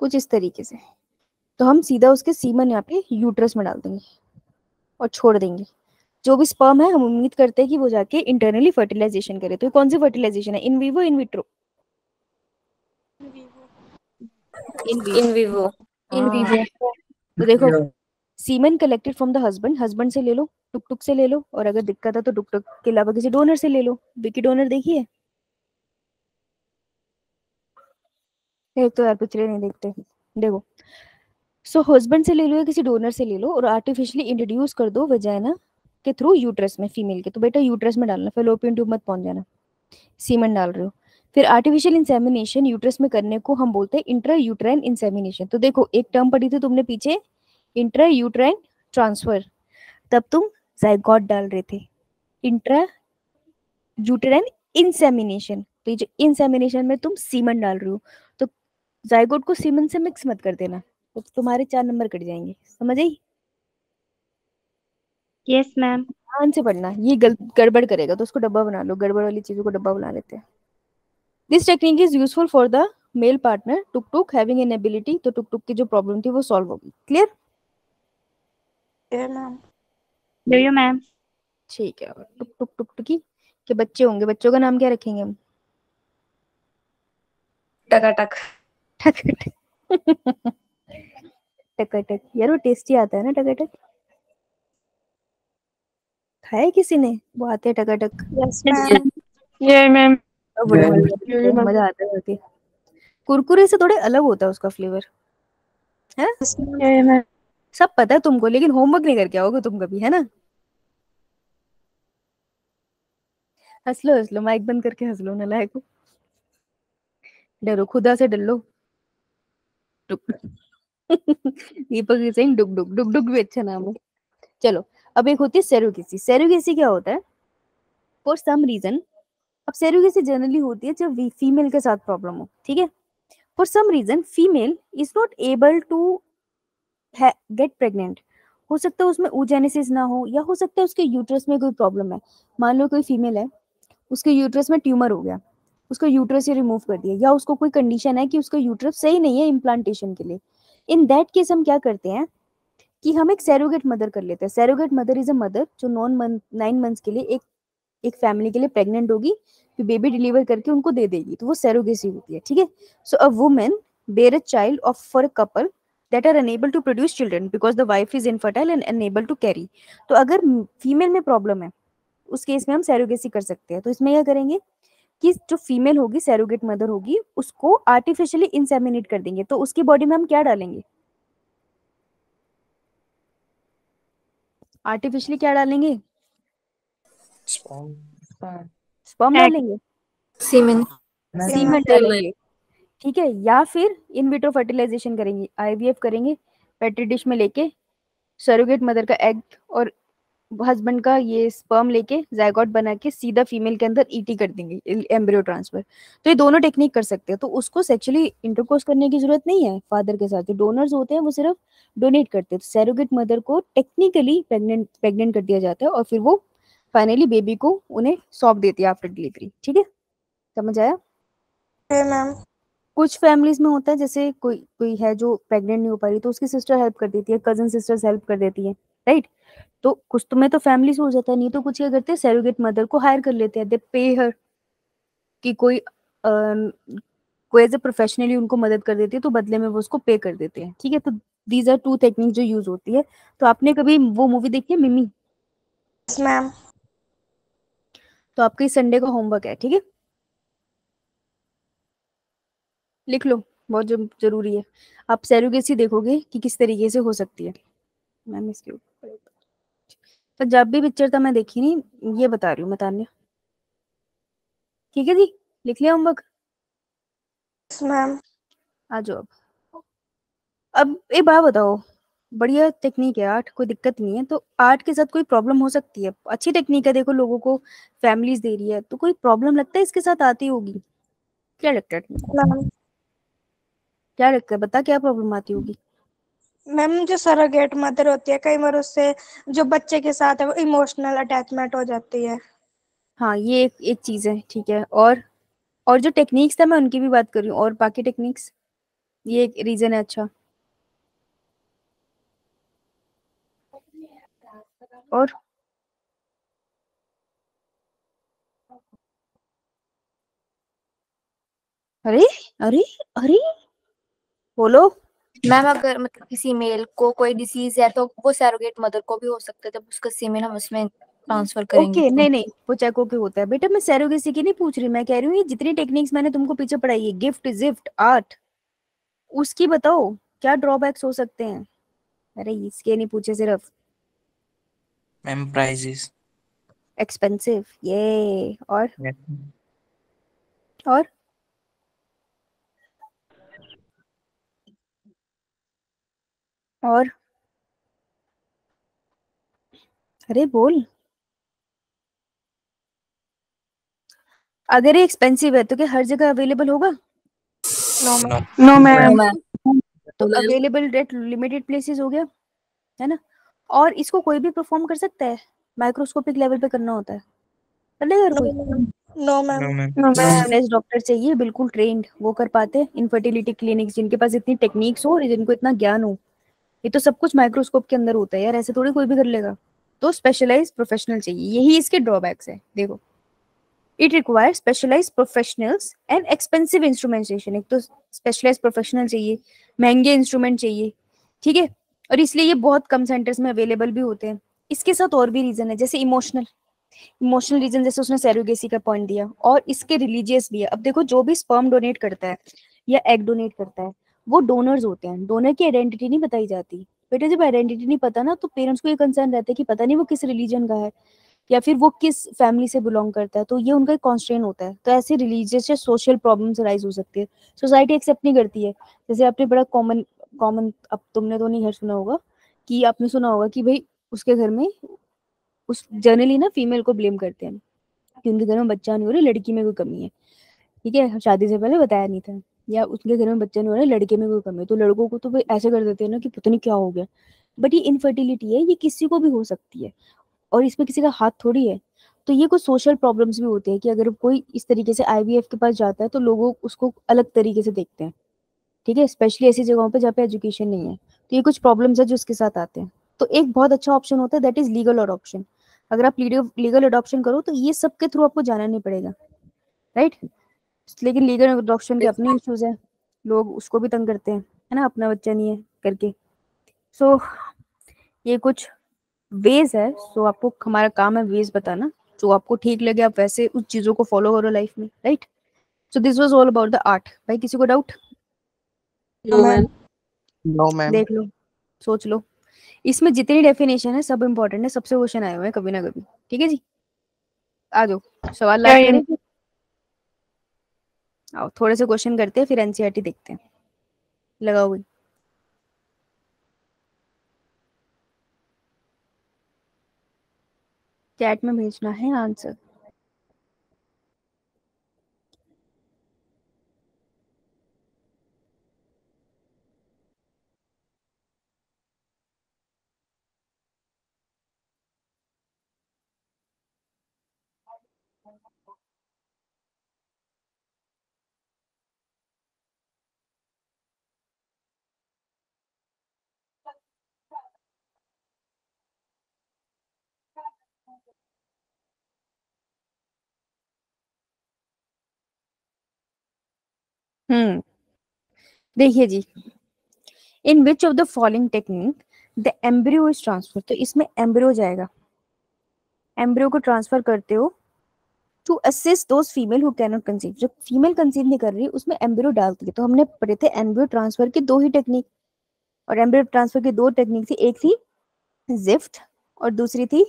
कुछ इस तरीके से। तो हम सीधा उसके सीमन यहाँ पे यूट्रस में डाल देंगे और छोड़ देंगे। जो भी स्पर्म है हम उम्मीद करते हैं कि वो जाके इंटरनली फर्टिलाइजेशन करे। तो ये कौन सी फर्टिलाइजेशन है, in vivo in vitro? In vivo. In vivo. In vivo. तो देखो, semen collected from the husband, husband से ले लो, टुकटुक से ले लो, और अगर दिक्कत है तो टुकटुक के अलावा किसी डोनर से ले लो। विकी डोनर देखिए, एक तो यार पिछले नहीं देखते, देखो। सो हस्बैंड से ले लो या किसी डोनर से ले लो और आर्टिफिशियली इंट्रोड्यूस कर दो वजाइना के थ्रू यूट्रस में फीमेल के। तो बेटा यूट्रस में डालना, फेलोपियन ट्यूब मत पहुंच जाना, सीमन डाल रहे हो। फिर आर्टिफिशियल इंसेमिनेशन यूट्रस में करने को हम बोलते हैं इंट्रा यूट्राइन इंसेमिनेशन। तो देखो, एक टर्म पढ़ी थी तुमने पीछे, इंट्रा यूट्राइन ट्रांसफर, तब तुम जाइगोट डाल रहे थे। इंट्रा यूट्राइन इंसेमिनेशन, तो ये जो इंसेमिनेशन में तुम सीमन डाल रहे हो, तो जाइगोट को सीमन से मिक्स मत कर देना, तो तुम्हारे 4 नंबर कट जाएंगे। समझ आई? Yes ma'am. ध्यान से पढ़ना, ये गड़बड़ करेगा तो उसको डब्बा बना लो, गड़बड़ वाली चीजों को डब्बा बना लेते हैं। This technique is useful for the male partner took took having an ability, तो टुक टुक की जो प्रॉब्लम थी वो सॉल्व होगी। क्लियर? Do ma'am. ठीक है। टुक टुक टुक टुकी के बच्चे होंगे, बच्चों का नाम क्या रखेंगे हम? टकाटक। टकाटक। टकाटक यार, वो टेस्टी आता है ना टकाटक, खाया है किसी ने? वो आते हैं टकाटक, यस मैम। ये मैम। बड़े मजा आता है खाके। कुरकुरे से थोड़े अलग होता है उसका फ्लेवर, है? ये मैम। सब पता है तुमको, लेकिन होमवर्क नहीं करके आओगे तुम कभी, है ना? हंस लो हंस लो, माइक बंद करके हंस लो, नालायक हो। डरो, खुदा से डर लो। डुक दीपक सिंह डुक डुक, डुक डुक भी अच्छा नाम है। चलो, अब एक होती है सेरोगेसी। सेरोगेसी क्या होता है? फॉर सम रीजन, अब सेरोगेसी जनरली होती है जब फीमेल के साथ प्रॉब्लम हो, ठीक है? For some reason female is not able to get pregnant. हो सकता है उसमें oogenesis ना हो, या हो सकता है उसके यूट्रस में कोई प्रॉब्लम है। मान लो कोई फीमेल है, उसके यूट्रस में ट्यूमर हो गया, उसका यूट्रस ही रिमूव कर दिया, या उसको कोई कंडीशन है कि उसका यूट्रस सही नहीं है इम्प्लांटेशन के लिए। इन दैट केस हम क्या करते हैं कि हम एक सैरोगेट मदर कर लेते हैं। Surrogate mother is a mother जो 9 मंथ्स के लिए एक फैमिली के लिए प्रेग्नेंट होगी, फिर बेबी डिलीवर करके उनको दे देगी, तो वो सैरोगेसी होती है, ठीक है? So a woman bear a child of for a couple that are unable to produce children because the wife is infertile and unable to carry। तो अगर फीमेल में प्रॉब्लम है, उस केस में हम सैरोगेसी कर सकते हैं। तो इसमें क्या करेंगे कि जो फीमेल होगी, सैरोगेट मदर होगी, उसको आर्टिफिशियली इंसेमिनेट कर देंगे। तो उसकी बॉडी में हम क्या डालेंगे? आर्टिफिशियली क्या डालेंगे? स्पर्म डालेंगे, सीमेन। सीमेंट डालेंगे, ठीक है? या फिर इन विट्रो फर्टिलाइजेशन करेंगे, आईवीएफ करेंगे, पेट्री डिश में लेके सरोगेट मदर का एग और हस्बैंड का ये स्पर्म लेके जायगोट बना के सीधा फीमेल के अंदर ईटी कर देंगे, एम्ब्रियो ट्रांसफर। तो ये दोनों टेक्निक कर सकते हैं। तो उसको सेक्सुअली इंटरकोर्स करने की जरूरत नहीं है फादर के साथ। जो डोनर्स होते हैं वो सिर्फ डोनेट करते हैं। तो सैरोगेट मदर को टेक्निकली प्रेग्नेंट कर दिया जाता है और फिर वो फाइनली बेबी को उन्हें सौंप देती है आफ्टर डिलीवरी, ठीक है? समझ आया? मैम। कुछ फैमिलीज में होता है, जैसे कोई कोई है जो प्रेग्नेंट नहीं हो पा रही, तो उसकी सिस्टर हेल्प कर देती है, कजन सिस्टर्स हेल्प कर देती है, राइट? तो कुछ तो में तो फैमिली से हो जाता है, नहीं तो कुछ क्या करते हैं, सैरोगेट मदर को हायर कर लेते हैं, दे पे हर, कि कोई एज ए प्रोफेशनली उनको मदद कर देती है, तो बदले में वो उसको पे कर देते हैं, ठीक है? तो दीज आर 2 टेक्निक जो यूज होती है। तो आपने कभी वो मूवी देखी है मिमी? Yes ma'am. तो आपका इस संडे का होमवर्क है, ठीक है? लिख लो, बहुत जरूरी है। आप सैरोगेसी देखोगे कि किस तरीके से हो सकती है। मैम इसके ऊपर पंजाबी पिक्चर तो मैं देखी नहीं, ये बता रही हूँ मैं तान्या, ठीक है जी? लिख लिया होमवर्क? Yes ma'am. आ जाओ अब। अब एक बात बताओ, बढ़िया टेक्निक है आर्ट, कोई दिक्कत नहीं है, तो आर्ट के साथ कोई प्रॉब्लम हो सकती है? अच्छी टेक्निक है, देखो लोगों को फैमिलीज दे रही है, तो कोई प्रॉब्लम लगता है इसके साथ आती होगी? क्या लगता है तुमको? मैम क्या लगता है, बता क्या प्रॉब्लम आती होगी? मैम जो सरोगेट मदर होती है, कई बार उससे जो बच्चे के साथ है वो इमोशनल अटैचमेंट हो जाती है। हाँ, ये एक चीज है, ठीक है। और जो टेक्निक्स था मैं उनकी भी बात कर रही हूँ, और बाकी टेक्निक्स, ये एक रीजन है। अच्छा, और अरे अरे अरे बोलो। मैम अगर मतलब किसी मेल को कोई डिसीज है तो वो सैरोगेट मदर को भी हो सकता है, जब उसका सीमेन हम उसमें ट्रांसफर करेंगे ओके, तो। नहीं नहीं, वो चेको के होता है बेटा, मैं सैरोगेसी की नहीं पूछ रही, मैं कह रही हूँ ये जितनी टेक्निक्स मैंने तुमको पीछे पढ़ाई है, गिफ्ट जिफ्ट आर्ट, उसकी बताओ क्या ड्रॉबैक्स हो सकते हैं? अरे इसके नहीं पूछे सिर्फ। Ma'am prices. एक्सपेंसिव, ये और और अरे बोल। अगर ये एक्सपेंसिव है तो क्या हर जगह अवेलेबल होगा? No no ma'am. No no ma'am. Ma'am. तो no ma'am. Available at limited places हो गया, है ना? और इसको कोई भी परफॉर्म कर सकता है, माइक्रोस्कोपिक लेवल पे करना होता है, कर लेगा हर कोई? No ma'am. No ma'am. No ma'am. Specialized doctor चाहिए, बिल्कुल ट्रेंड, वो कर पाते हैं। इनफर्टिलिटी क्लिनिक्स जिनके पास इतनी टेक्निक्स हो और जिनको इतना ज्ञान हो, ये तो सब कुछ माइक्रोस्कोप के अंदर होता है यार, ऐसे थोड़ी कोई भी कर लेगा। तो स्पेशलाइज्ड प्रोफेशनल चाहिए, यही इसके ड्रॉबैक्स है। देखो, it require specialized professionals and expensive instrumentation. एक तो स्पेशलाइज्ड प्रोफेशनल चाहिए, महंगे इंस्ट्रूमेंट चाहिए, ठीक है, और इसलिए ये बहुत कम सेंटर्स में अवेलेबल भी होते हैं। इसके साथ और भी रीजन है, जैसे इमोशनल रीजन, जैसे उसने सेरोगेसी का पॉइंट दिया, और इसके रिलीजियस भी है। अब देखो, जो भी स्पर्म डोनेट करता है या एग डोनेट करता है, वो डोनर्स होते हैं, डोनर की आइडेंटिटी नहीं बताई जाती। बेटे जब आइडेंटिटी नहीं पता ना, तो पेरेंट्स को ये कंसर्न रहता है कि पता नहीं वो किस रिलीजन का है या फिर वो किस फैमिली से बिलोंग करता है, तो ये उनका कॉन्स्ट्रेन होता है। तो ऐसे रिलीजियस या सोशल प्रॉब्लम्स राइज हो सकती है, सोसाइटी एक्सेप्ट नहीं करती है। जैसे आपने बड़ा कॉमन कॉमन अब तुमने तो नहीं घर सुना होगा, कि आपने सुना होगा कि भाई उसके घर में, उस जनरली ना फीमेल को ब्लेम करते हैं कि उनके घर में बच्चा नहीं हो रहा, लड़की में कोई कमी है, ठीक है, शादी से पहले बताया नहीं था, या उसके घर में बच्चा नहीं हो रहा, लड़के में कोई कमी है, तो लड़कों को तो भाई ऐसे कर देते हैं ना कि पता नहीं क्या हो गया। बट ये इनफर्टिलिटी है, ये किसी को भी हो सकती है, और इसमें किसी का हाथ थोड़ी है। तो ये कुछ सोशल प्रॉब्लम्स भी होते हैं कि अगर कोई इस तरीके से आईवीएफ के पास जाता है तो लोग उसको अलग तरीके से देखते हैं, ठीक है, स्पेशली ऐसी जगहों पे जहाँ पे एजुकेशन नहीं है। तो ये कुछ प्रॉब्लम्स है जो इसके साथ आते हैं। तो एक बहुत अच्छा ऑप्शन होता है, दैट इज लीगल अडॉप्शन। अगर आप लीगल अडॉप्शन करो तो ये सब के थ्रू आपको जाना नहीं पड़ेगा, राइट? लेकिन लीगल अडॉप्शन के अपने इश्यूज है, लोग उसको भी तंग करते हैं, है ना, अपना बच्चा नहीं है करके। सो ये कुछ वेज है। सो आपको, हमारा काम है वेज बताना, जो आपको ठीक लगे आप वैसे उस चीजों को फॉलो करो लाइफ में, right? So this was all about the art. भाई किसी को doubt? No ma'am. No ma'am. देख लो, सोच लो, इसमें जितनी डेफिनेशन है सब इंपॉर्टेंट है, सबसे क्वेश्चन आए हुए हैं कभी ना कभी, ठीक है जी? आ जाओ, सवाल लाइक करें, आओ थोड़े से क्वेश्चन करते हैं, फिर एनसीईआरटी देखते हैं। लगाओ भाई। चैट में भेजना है आंसर। देखिए जी, in which of the following technique the embryo is transfer, तो इसमें एम्ब्रियो जाएगा, एम्ब्रियो को ट्रांसफर करते हो to assist those female who can not conceive. जो फीमेल कंसीव नहीं कर रही उसमें एम्ब्रियो डालती है। तो हमने पढ़े थे एम्ब्रियो ट्रांसफर की दो ही टेक्निक, और एम्ब्रियो ट्रांसफर की दो टेक्निक थी, एक थी जिफ्ट और दूसरी थी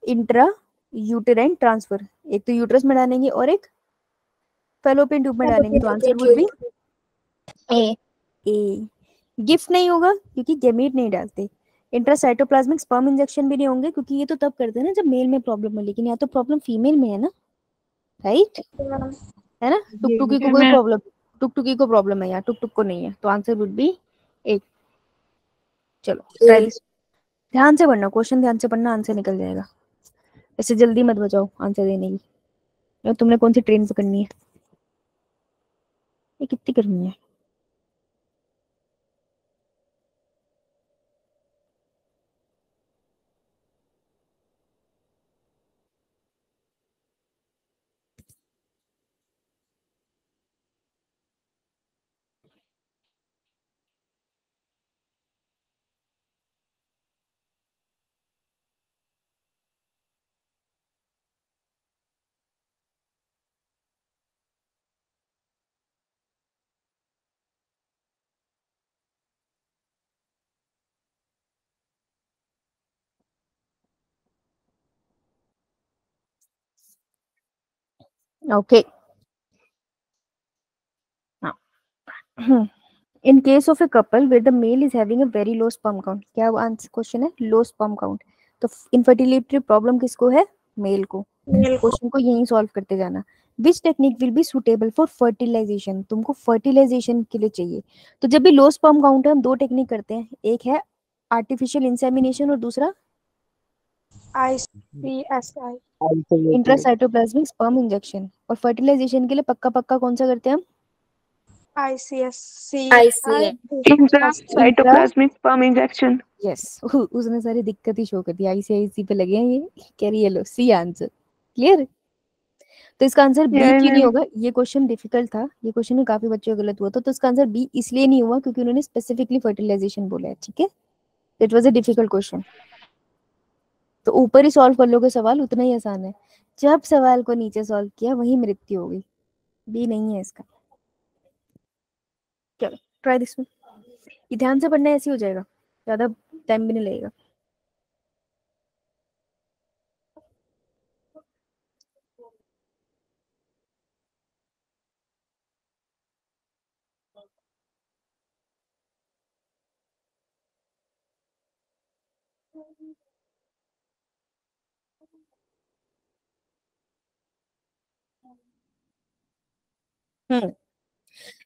इंट्रा यूटेराइन ट्रांसफर। एक तो यूट्रस में डालेंगे और एक फेलोपियन ट्यूब में डालेंगे, तो answer would B A. A. Gift नहीं होगा क्योंकि गैमेट नहीं डालते। इंट्रासाइटोप्लाज्मिक स्पर्म इंजेक्शन भी नहीं होंगे क्योंकि ये तो तब करते हैं ना जब मेल में प्रॉब्लम है, लेकिन यहाँ तो प्रॉब्लम फीमेल में है ना, राइट? है ना? टुकटुकी को कोई प्रॉब्लम, टुकटुकी को प्रॉब्लम है, यहाँ टुकटुक को नहीं है, तो आंसर वुड बी 8। चलो ट्राई दिस। ध्यान से पढ़ना क्वेश्चन, ध्यान से पढ़ना, आंसर निकल जाएगा। ऐसे जल्दी मत बजाओ आंसर देने की, या तुमने कौन सी ट्रेन पकड़नी है, ये कितनी करनी है। Okay, in case of a couple where the male is having a very low sperm count, क्या आंसर क्वेश्चन है, लो स्पर्म काउंट, तो इनफर्टिलिटी प्रॉब्लम किसको है, मेल को। क्वेश्चन को यही सॉल्व करते जाना। Which technique will be suitable for fertilization, तुमको फर्टिलाइजेशन के लिए चाहिए, तो जब भी लो स्पर्म काउंट है हम दो टेक्निक करते हैं, एक है आर्टिफिशियल इंसेमिनेशन और दूसरा ICSI इंट्रासाइटोप्लाज्मिक स्पर्म इंजेक्शन। और फर्टिलाइजेशन के लिए पक्का पक्का कौन सा करते हैं हम, साइटोप्लाज्मिक स्पर्म इंजेक्शन। यस उसने सारी दिक्कत ही शो कर दी, आईसीआईसी पे लगे हैं ये, कह रही है लो सी आंसर, क्लियर। तो इसका आंसर बी क्यों नहीं होगा, ये क्वेश्चन डिफिकल्ट था, ये क्वेश्चन में काफी बच्चों को गलत हुआ था, तो इसका आंसर बी इसलिए नहीं हुआ क्योंकि उन्होंने स्पेसिफिकली फर्टिलाइजेशन बोला है, ठीक है। It was a difficult question, तो ऊपर ही सॉल्व कर लोगे सवाल, उतना ही आसान है, जब सवाल को नीचे सॉल्व किया वही मृत्यु हो गई, बी नहीं है इसका। चलो ट्राई दिस वन, ये ध्यान से पढ़ना, ऐसे हो जाएगा, ज्यादा टाइम भी नहीं लगेगा।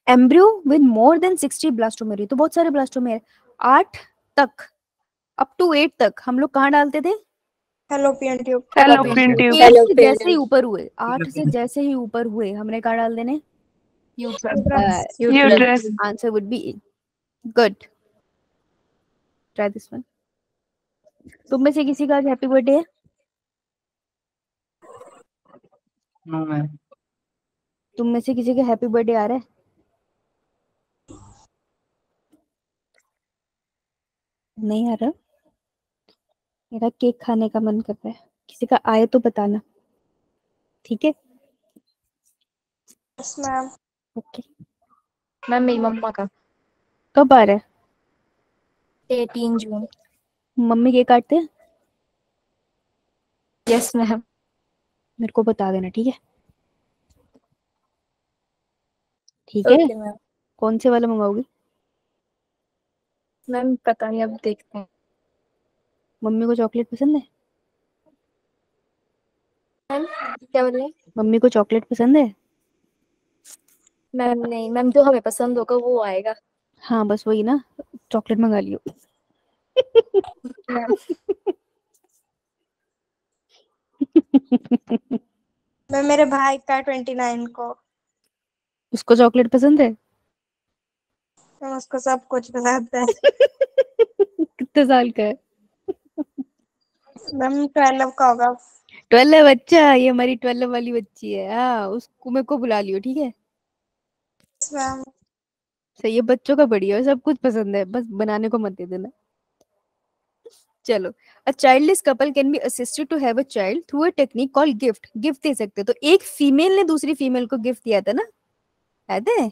एम्ब्रियो विद मोर देन 60 ब्लास्टोमेरी, तो बहुत सारे ब्लास्टोमेर, 8 तक, अप टू 8 तक हम लोग कहाँ डालते थे, फैलोपियन ट्यूब। 8 से जैसे ही ऊपर हुए, 8 से जैसे ही ऊपर हुए हमने कहाँ डाल देने, uterus. Answer would be good. Try this one. तुम में से किसी का हैप्पी बर्थडे है, नो मैम। तुम में से किसी का हैप्पी बर्थडे आ रहा है, नहीं आ रहा, मेरा केक खाने का मन कर रहा है, किसी का आए तो बताना, ठीक है। Yes ma'am. ओके, मैम मेरी मम्मा का कब आ रहा है, 18 जून। मम्मी केक काटते हैं, यस मैम। मेरे को बता देना, ठीक है, ठीक है। Okay ma'am. कौन से वाला मंगाओगी, मैम पता नहीं, अब देखते हैं। मम्मी को चॉकलेट पसंद है, मैम क्या बोल रहे हैं? मम्मी को चॉकलेट पसंद है, मैम नहीं मैम, जो हमें पसंद होगा वो आएगा। हाँ बस वही ना, चॉकलेट मंगा लियो। मैम मैं मेरे भाई का 29 को, उसको चॉकलेट पसंद है, उसको सब कुछ पसंद है। कितने साल का है, मैम 12 का होगा। 12 बच्चा, ये हमारी 12 वाली बच्ची है, हाँ उसको मेरे को बुला लियो, ठीक है। मैम सही है, बच्चों का बढ़िया है, सब कुछ पसंद है, बस बनाने को मत दे देना। चलो, a childless couple can be assisted to have a child through a technique called GIFT, GIFT दे सकते, तो एक फीमेल ने दूसरी फीमेल को गिफ्ट दिया था ना, याद है,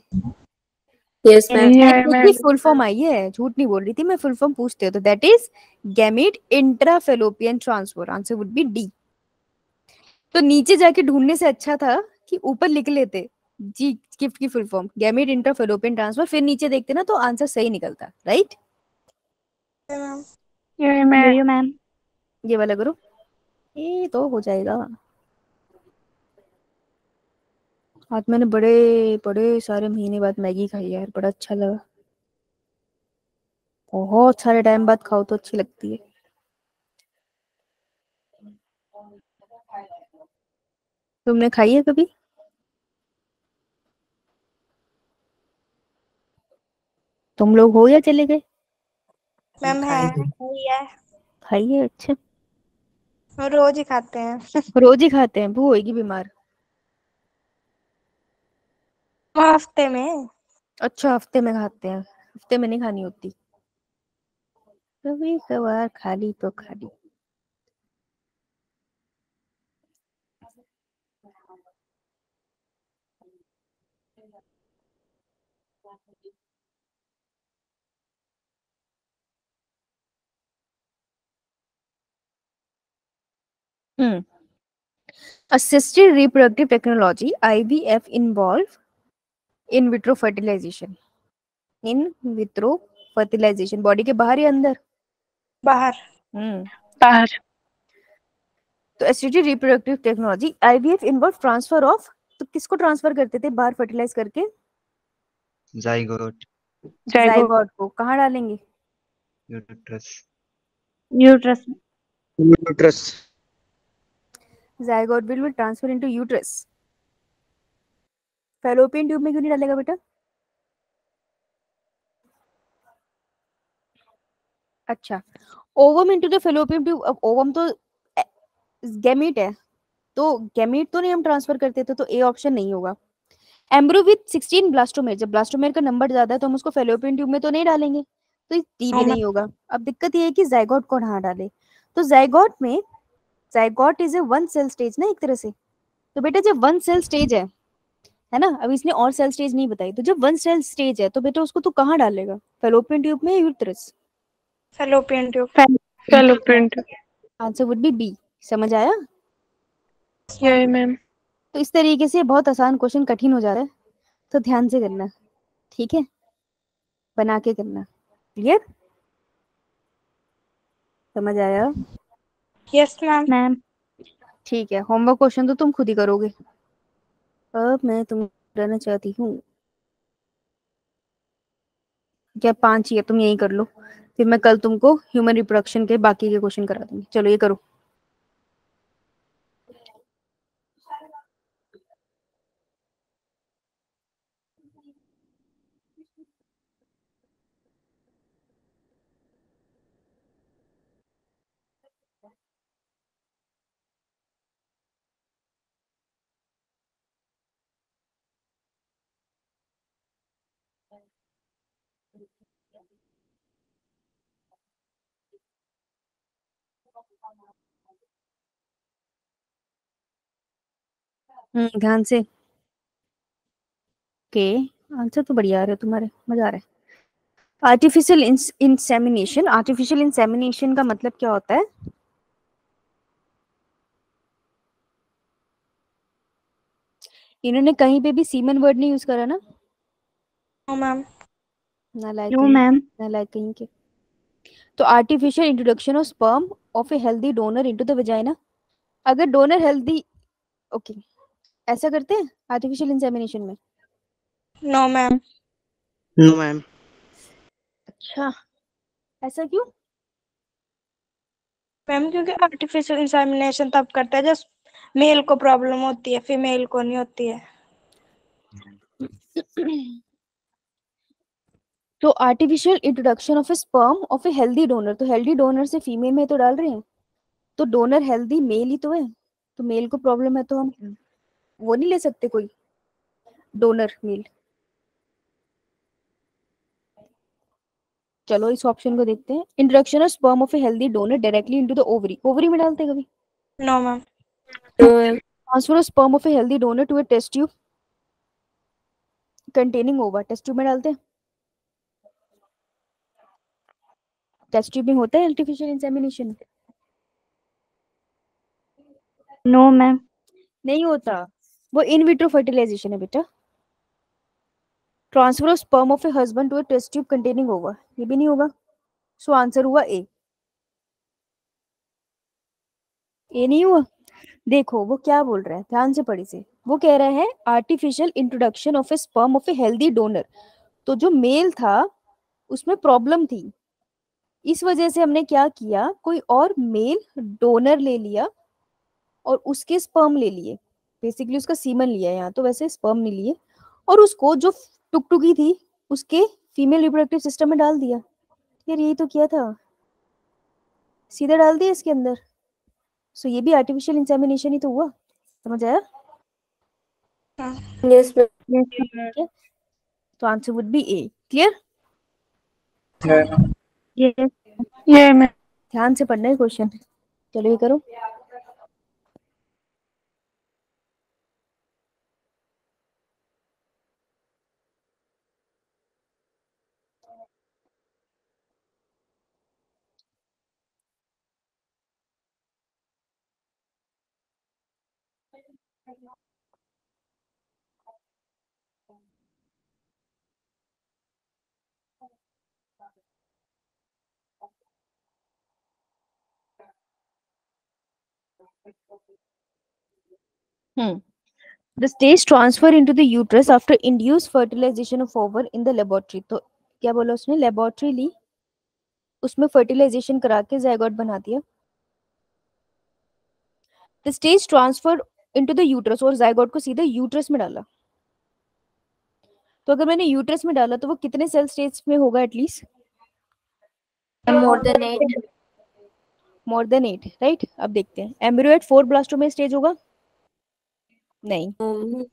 yes ma'am. Full form I है, झूठ नहीं बोल रही थी मैं, फुल फॉर्म पूछते हो, तो that is gamete intrafallopian transfer, answer would be D. तो नीचे जाके ढूंढने से अच्छा था कि ऊपर लिख लेते, जी गिफ्ट की full form gamete inter fallopian transfer, फिर नीचे देखते ना तो आंसर सही निकलता, राइट? यही मैम। ये वाला करो, ये तो हो जाएगा। आज मैंने बड़े बड़े सारे महीने बाद मैगी खाई यार, बड़ा अच्छा लगा। बहुत सारे टाइम बाद खाओ तो अच्छी लगती है। तुमने खाई है कभी? तुम लोग हो या चले गए? मैम है, खाई है, अच्छा। रोज ही खाते हैं। रोज ही खाते हैं, वो होएगी बीमार। हफ्ते में। अच्छा हफ्ते में खाते हैं, हफ्ते में नहीं खानी होती, कभी कभार खा ली तो खा ली। Assisted reproductive technology IVF involve in vitro fertilization, in vitro fertilization, body के बाहर या अंदर? बाहर। बाहर। तो assisted reproductive technology IVF involve transfer of, तो किसको ट्रांसफर करते थे बाहर फर्टिलाइज करके? जाइगोट, जाइगोट को। कहाँ डालेंगे? Uterus, uterus. Uterus. Zygote will transfer into uterus. Fallopian tube में क्यों नहीं डालेगा बेटा? अच्छा, ovum into the fallopian tube. अब ओवम तो गैमीट है, तो गैमीट तो नहीं हम ट्रांसफर करते थे, तो ए ऑप्शन नहीं होगा। एम्ब्रो विद 16 ब्लास्टोमेर, जब ब्लास्टोमेर का नंबर ज्यादा है तो हम उसको फैलोपियन ट्यूब में तो नहीं डालेंगे, तो डी भी नहीं होगा। अब दिक्कत ये है कि जाइगोट को कहाँ डाले, तो जाइगोट में, zygote is a one cell stage ना एक तरह से, तो बेटा जब वन सेल स्टेज है ना, अब इसने और सेल स्टेज नहीं बताई, तो जब वन सेल स्टेज है तो बेटा उसको तो कहाँ डालेगा, फैलोपियन ट्यूब में या uterus? Fallopian tube. Fallopian tube. Answer would be B. समझ आया? यही मैम। तो इस तरीके से बहुत आसान क्वेश्चन कठिन हो जा रहा है, तो ध्यान से करना, ठीक है, बना के करना। क्लियर? समझ आया? Yes ma'am. ठीक है, होमवर्क क्वेश्चन तो तुम खुद ही करोगे, अब मैं तुम रहना चाहती हूँ क्या 5 ही है, तुम यही कर लो, फिर मैं कल तुमको ह्यूमन रिप्रोडक्शन के बाकी के क्वेश्चन करा दूंगी। चलो ये करो। ध्यान से। के आंसर तो बढ़िया आ रहे तुम्हारे, मजा आ रहा है। आर्टिफिशियल इंसेमिनेशन, आर्टिफिशियल इंसेमिनेशन का मतलब क्या होता है? इन्होंने कहीं पे भी सीमन वर्ड नहीं यूज करा ना? मैम। नालायक कहीं के। तो artificial introduction of sperm of a healthy donor into the vagina, अगर डोनर हेल्दी, ओके, ऐसा करते हैं आर्टिफिशियल इंसेमिनेशन में? No ma'am. No ma'am. अच्छा, ऐसा क्यों? मैम क्योंकि आर्टिफिशियल इंसेमिनेशन तब करता है जब मेल को प्रॉब्लम होती है, फीमेल को नहीं होती है। तो artificial introduction of A sperm of a healthy donor, तो हेल्दी डोनर से फीमेल में तो डाल रहे हैं, तो डोनर हेल्दी मेल ही तो है, तो मेल को प्रॉब्लम है तो हम वो नहीं ले सकते कोई डोनर मेल। चलो इस ऑप्शन को देखते हैं। Introduction of sperm of a healthy donor directly into the ovary, ovary में डालते हैं कभी? No ma'am. Transfer of sperm of a healthy donor to a test tube containing ova, test tube में डालते हैं? टेस्ट ट्यूब में होता है आर्टिफिशियल इंसेमिनेशन? No ma'am. नहीं होता, वो इन विट्रो फर्टिलाइजेशन है बेटा। Transfer of sperm of a husband to a test tube containing ova, ये भी नहीं होगा। सो आंसर हुआ ए। ए नहीं हुआ। देखो वो क्या बोल रहा है, ध्यान से पढ़ी से। वो कह रहा है artificial introduction of A sperm of a healthy donor. तो जो मेल था उसमें प्रॉब्लम थी, इस वजह से हमने क्या किया, कोई और मेल डोनर ले लिया और उसके स्पर्म ले लिए, बेसिकली उसका सीमन लिया, यहाँ तो वैसे स्पर्म नहीं लिए, और उसको जो टुकटुकी थी उसके फीमेल रिप्रोडक्टिव सिस्टम में डाल दिया। यार यही तो किया था, सीधा डाल दिया इसके अंदर। सो ये भी आर्टिफिशियल इंसेमिनेशन ही तो हुआ। समझ आया? Yes ma'am. ठीक है, तो answer would B A. Clear? Yes Yeah, ma'am. ध्यान से पढ़ना है क्वेश्चन। चलो ये करो। The stage transfer into the uterus after induced fertilization of ovum in the laboratory। तो क्या बोला उसने, लेबोरेटरी ली, उसमें फर्टिलाइजेशन करा के जायगोट बना दिया। The stage transfer into the uterus, और जायगोट को सीधे यूट्रस में डाला। तो अगर मैंने यूट्रस में डाला तो वो कितने सेल स्टेज में होगा at least? More than 8। More than 8, right. अब देखते हैं, एम्ब्रियो एट 4 ब्लास्टोमेस्ट स्टेज होगा? नहीं।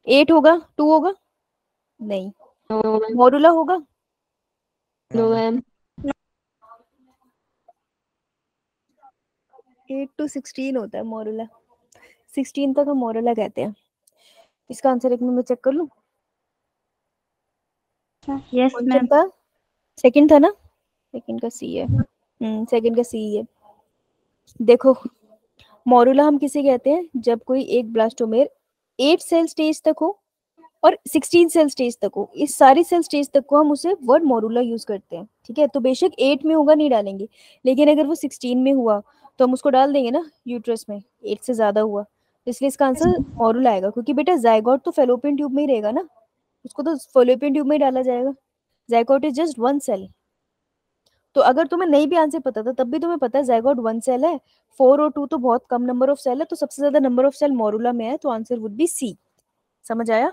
8 होगा? 2 होगा? नहीं। मोरुला होगा? No ma'am. 8 to 16 होता है मोरुला, 16 तक हम मोरुला कहते हैं। इसका आंसर एक मिनट में चेक कर लूं। यस कौन मैम। था? सेकंड था ना? सेकंड का सी है। सेकंड का सी है। देखो मोरुला हम किसे कहते हैं, जब कोई एक ब्लास्टोमेर 8 सेल स्टेज तक हो और 16 सेल स्टेज तक हो, इस सारी सेल स्टेज तक को हम उसे वर्ड मोरुला यूज करते हैं। ठीक है, तो बेशक 8 में होगा नहीं डालेंगे, लेकिन अगर वो 16 में हुआ तो हम उसको डाल देंगे ना यूट्रस में, 8 से ज्यादा हुआ, इसलिए इसका आंसर मोरुला आएगा। क्योंकि बेटा जायगोट तो फेलोपियन ट्यूब में ही रहेगा ना, उसको तो फेलोपियन ट्यूब में ही डाला जाएगा। Zygote is just 1 cell. तो अगर तुम्हें नहीं भी आंसर पता था तब भी तुम्हें पता है जायगोट 1 सेल है, 4 और 2 तो बहुत कम नंबर ऑफ सेल है, तो सबसे ज्यादा नंबर ऑफ सेल मोरुला में है, तो आंसर वुड बी सी। समझ आया?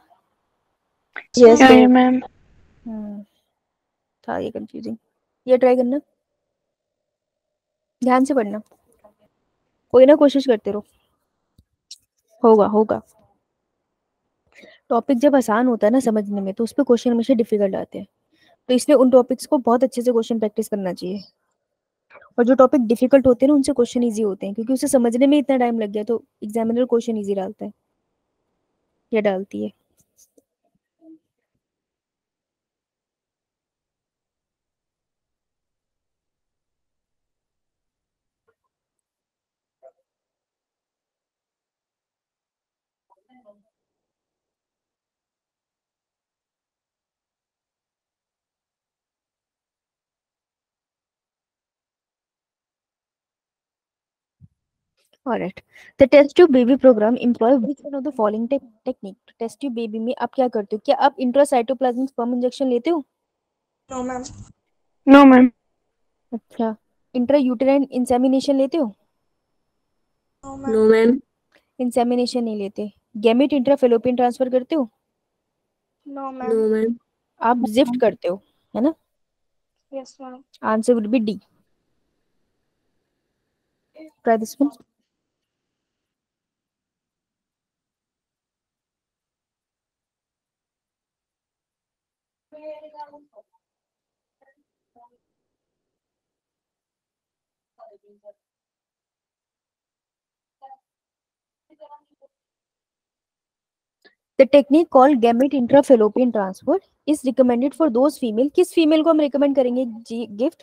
Yes Yeah, ma'am. ma'am. था ये कंफ्यूजिंग। ये ट्राई करना, ध्यान से पढ़ना, कोई ना कोशिश करते रहो, होगा होगा। टॉपिक जब आसान होता है ना समझने में, तो उस पर क्वेश्चन हमेशा डिफिकल्ट आते हैं, तो इसलिए उन टॉपिक्स को बहुत अच्छे से क्वेश्चन प्रैक्टिस करना चाहिए। और जो टॉपिक डिफिकल्ट होते हैं ना उनसे क्वेश्चन इजी होते हैं, क्योंकि उसे समझने में इतना टाइम लग गया तो एग्जामिनर क्वेश्चन इजी डालता है या डालती है। Alright. The test tube baby program employ which one of the following technique? Test tube baby में आप क्या करते हो? क्या आप इंट्रासाइटोप्लाज्मिक स्पर्म इंजेक्शन लेते हो? No ma'am. No, ma'am. अच्छा। इंट्रा यूटेराइन इंसेमिनेशन लेते हो? No ma'am. इंसेमिनेशन नहीं लेते। गैमेट इंट्राफेलोपियन ट्रांसफर करते हो? No ma'am. No ma'am. आप जिफ्ट करते हो, है ना? Yes ma'am. Answer would be D. Try this one. The technique called gamete intrafallopian transfer is recommended for those female। किस फीमेल को हम रिकमेंड करेंगे गिफ्ट,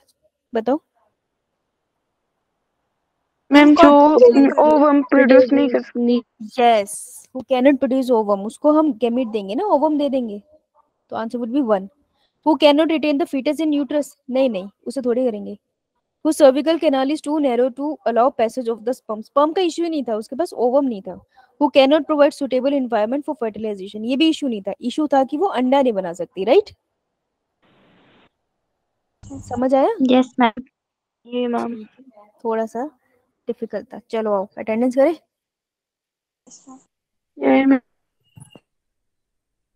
बताओ? मैम जो ओवम प्रोड्यूस नहीं कर सकती। Yes, who cannot produce ovum, उसको हम गैमेट देंगे ना, ओवम दे देंगे। तो answer would be 1. Who can not retain the foetus in uterus, नहीं उसे थोड़ी करेंगे. Whose cervical canal is too narrow to allow passage of the sperm. Sperm का इश्यू नहीं था, उसके पास ओवम नहीं था. Who cannot provide suitable environment for fertilization, ये भी इश्यू नहीं था. इश्यू था कि वो अंडा नहीं बना सकती. राइट, समझ आया? Yes ma'am. ये मैम. थोड़ा सा डिफिकल्ट था. चलो आओ अटेंडेंस करें. ये मैम.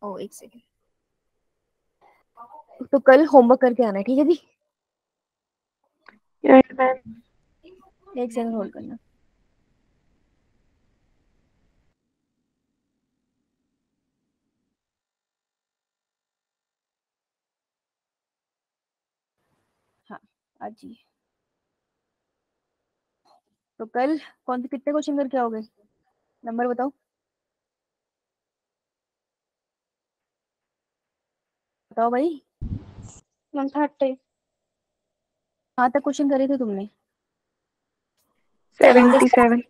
ओ एक सेकेंड. तो कल होमवर्क करके आना, ठीक है जी? ये मैम. एक सेकंड होल्ड करना. हाँ आज जी. तो कल कौन से कितने क्वेश्चन करके आओगे? नंबर बताओ. बताओ भाई. 130. कहाँ तक क्वेश्चन करे थे तुमने? 77.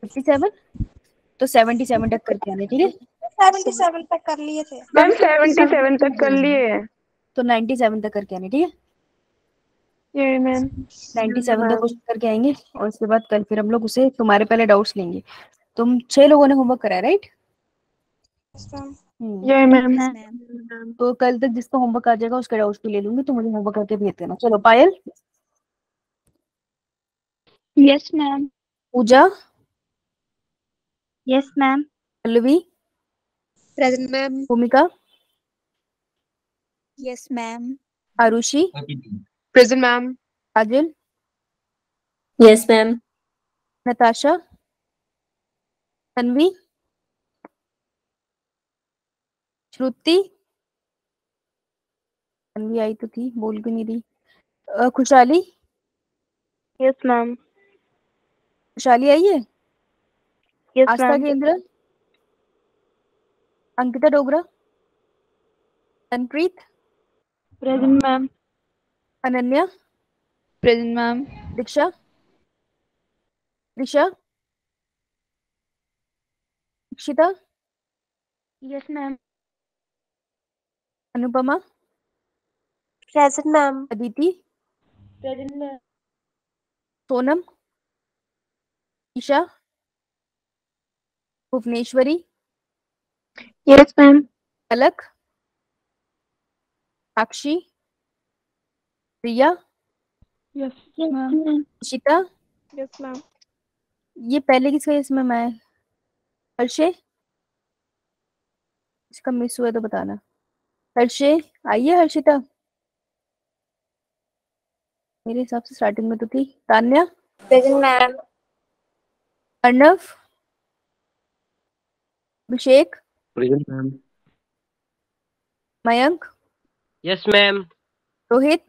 57. तो 77 तक करके आने, ठीक है? 77 तक कर लिए थे मैम 77 तक कर लिए हैं. तो 97 तक करके आने, ठीक है? ये मैम. 97 तक क्वेश्चन करके आएंगे और उसके बाद कल फिर हम लोग उसे तुम्हारे पहले डाउट्स लेंगे. तुम 6 लोगों ने होमवर्क कराया, राइट? ये मैम. तो कल तक जिसका होमवर्क आ जाएगा उसके डाउट्स भी ले लूंगी, तो मुझे होमवर्क करके भेज देना. चलो Payal. Yes ma'am. Pooja. Yes ma'am. Pallavi. Present ma'am. Bhumika. Yes ma'am. Aarushi. Present ma'am. Kajal. Yes ma'am. Natasha. Tanvi. Shruti. Tanvi आई तो थी, बोल भी नहीं रही. खुशहाली. Yes ma'am. खुशहाली आई है. Yes Aastha ma'am. केंद्र. Ankita Dogra. Tanpreet. Present ma'am. Ananya. Present ma'am. Diksha. Disha. Dikshita. Yes ma'am. Anupama. Present ma'am. Aditi. Present ma'am. Sonam. Isha. Bhuvaneshwari. Yes ma'am. Alak. Sakshi. प्रिया. Yes ma'am. Shita. Yes ma'am. ये पहले किसका है इसमें? मैं. हर्षे. इसका मिस हुआ तो बताना. हर्षे. आइए हर्षिता. मेरे हिसाब से स्टार्टिंग में तो थी. Tanya. Present ma'am. Arnav. Abhishek. Present ma'am. Mayank. Yes ma'am. Rohit.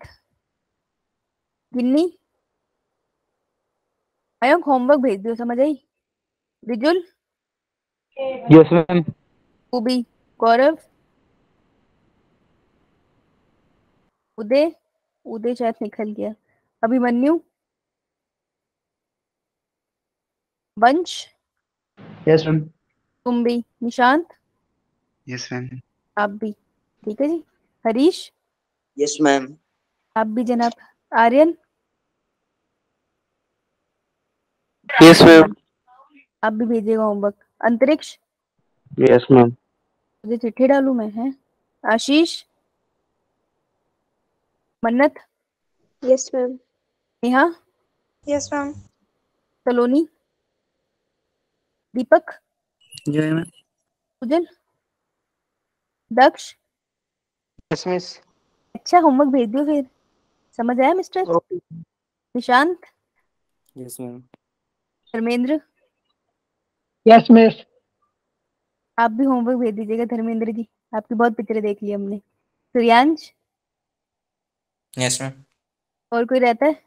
Ginni. Mayank homework भेज दियो, समझ आई? विजुल. Yes ma'am. उबी. गौरव. उदय. उदय शायद निकल गया. अभिमन्यु. वंश. Yes ma'am. तुम भी. निशांत. Yes ma'am. आप भी. ठीक है जी. हरीश. Yes ma'am. आप भी जनाब. आर्यन. Yes ma'am. आप भी भेजिएगा होमवर्क. अंतरिक्ष. Yes ma'am. मुझे चिट्ठी डालू मैं, है? Ashish. Mannat. Yes ma'am. Neha. Yes ma'am. Saloni. Deepak. जय ma'am. Sujal. Daksh. Yes miss. अच्छा होमवर्क भेज दियो फिर. समझ आया mister? Nishant. Yes ma'am. Dharmendra. Yes miss. आप भी होमवर्क भेज दीजिएगा धर्मेंद्र जी. आपकी बहुत पिक्चरें देख ली हमने. सूर्यांश. Yes ma'am. और कोई रहता है?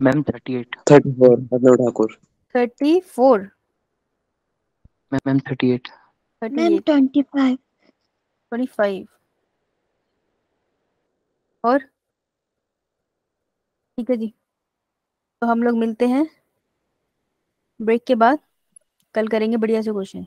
मैम 38. 34. अदर ठाकुर. 34. मैम 38. 38. 25. 25. और ठीक है जी. तो हम लोग मिलते हैं ब्रेक के बाद. कल करेंगे बढ़िया से क्वेश्चन.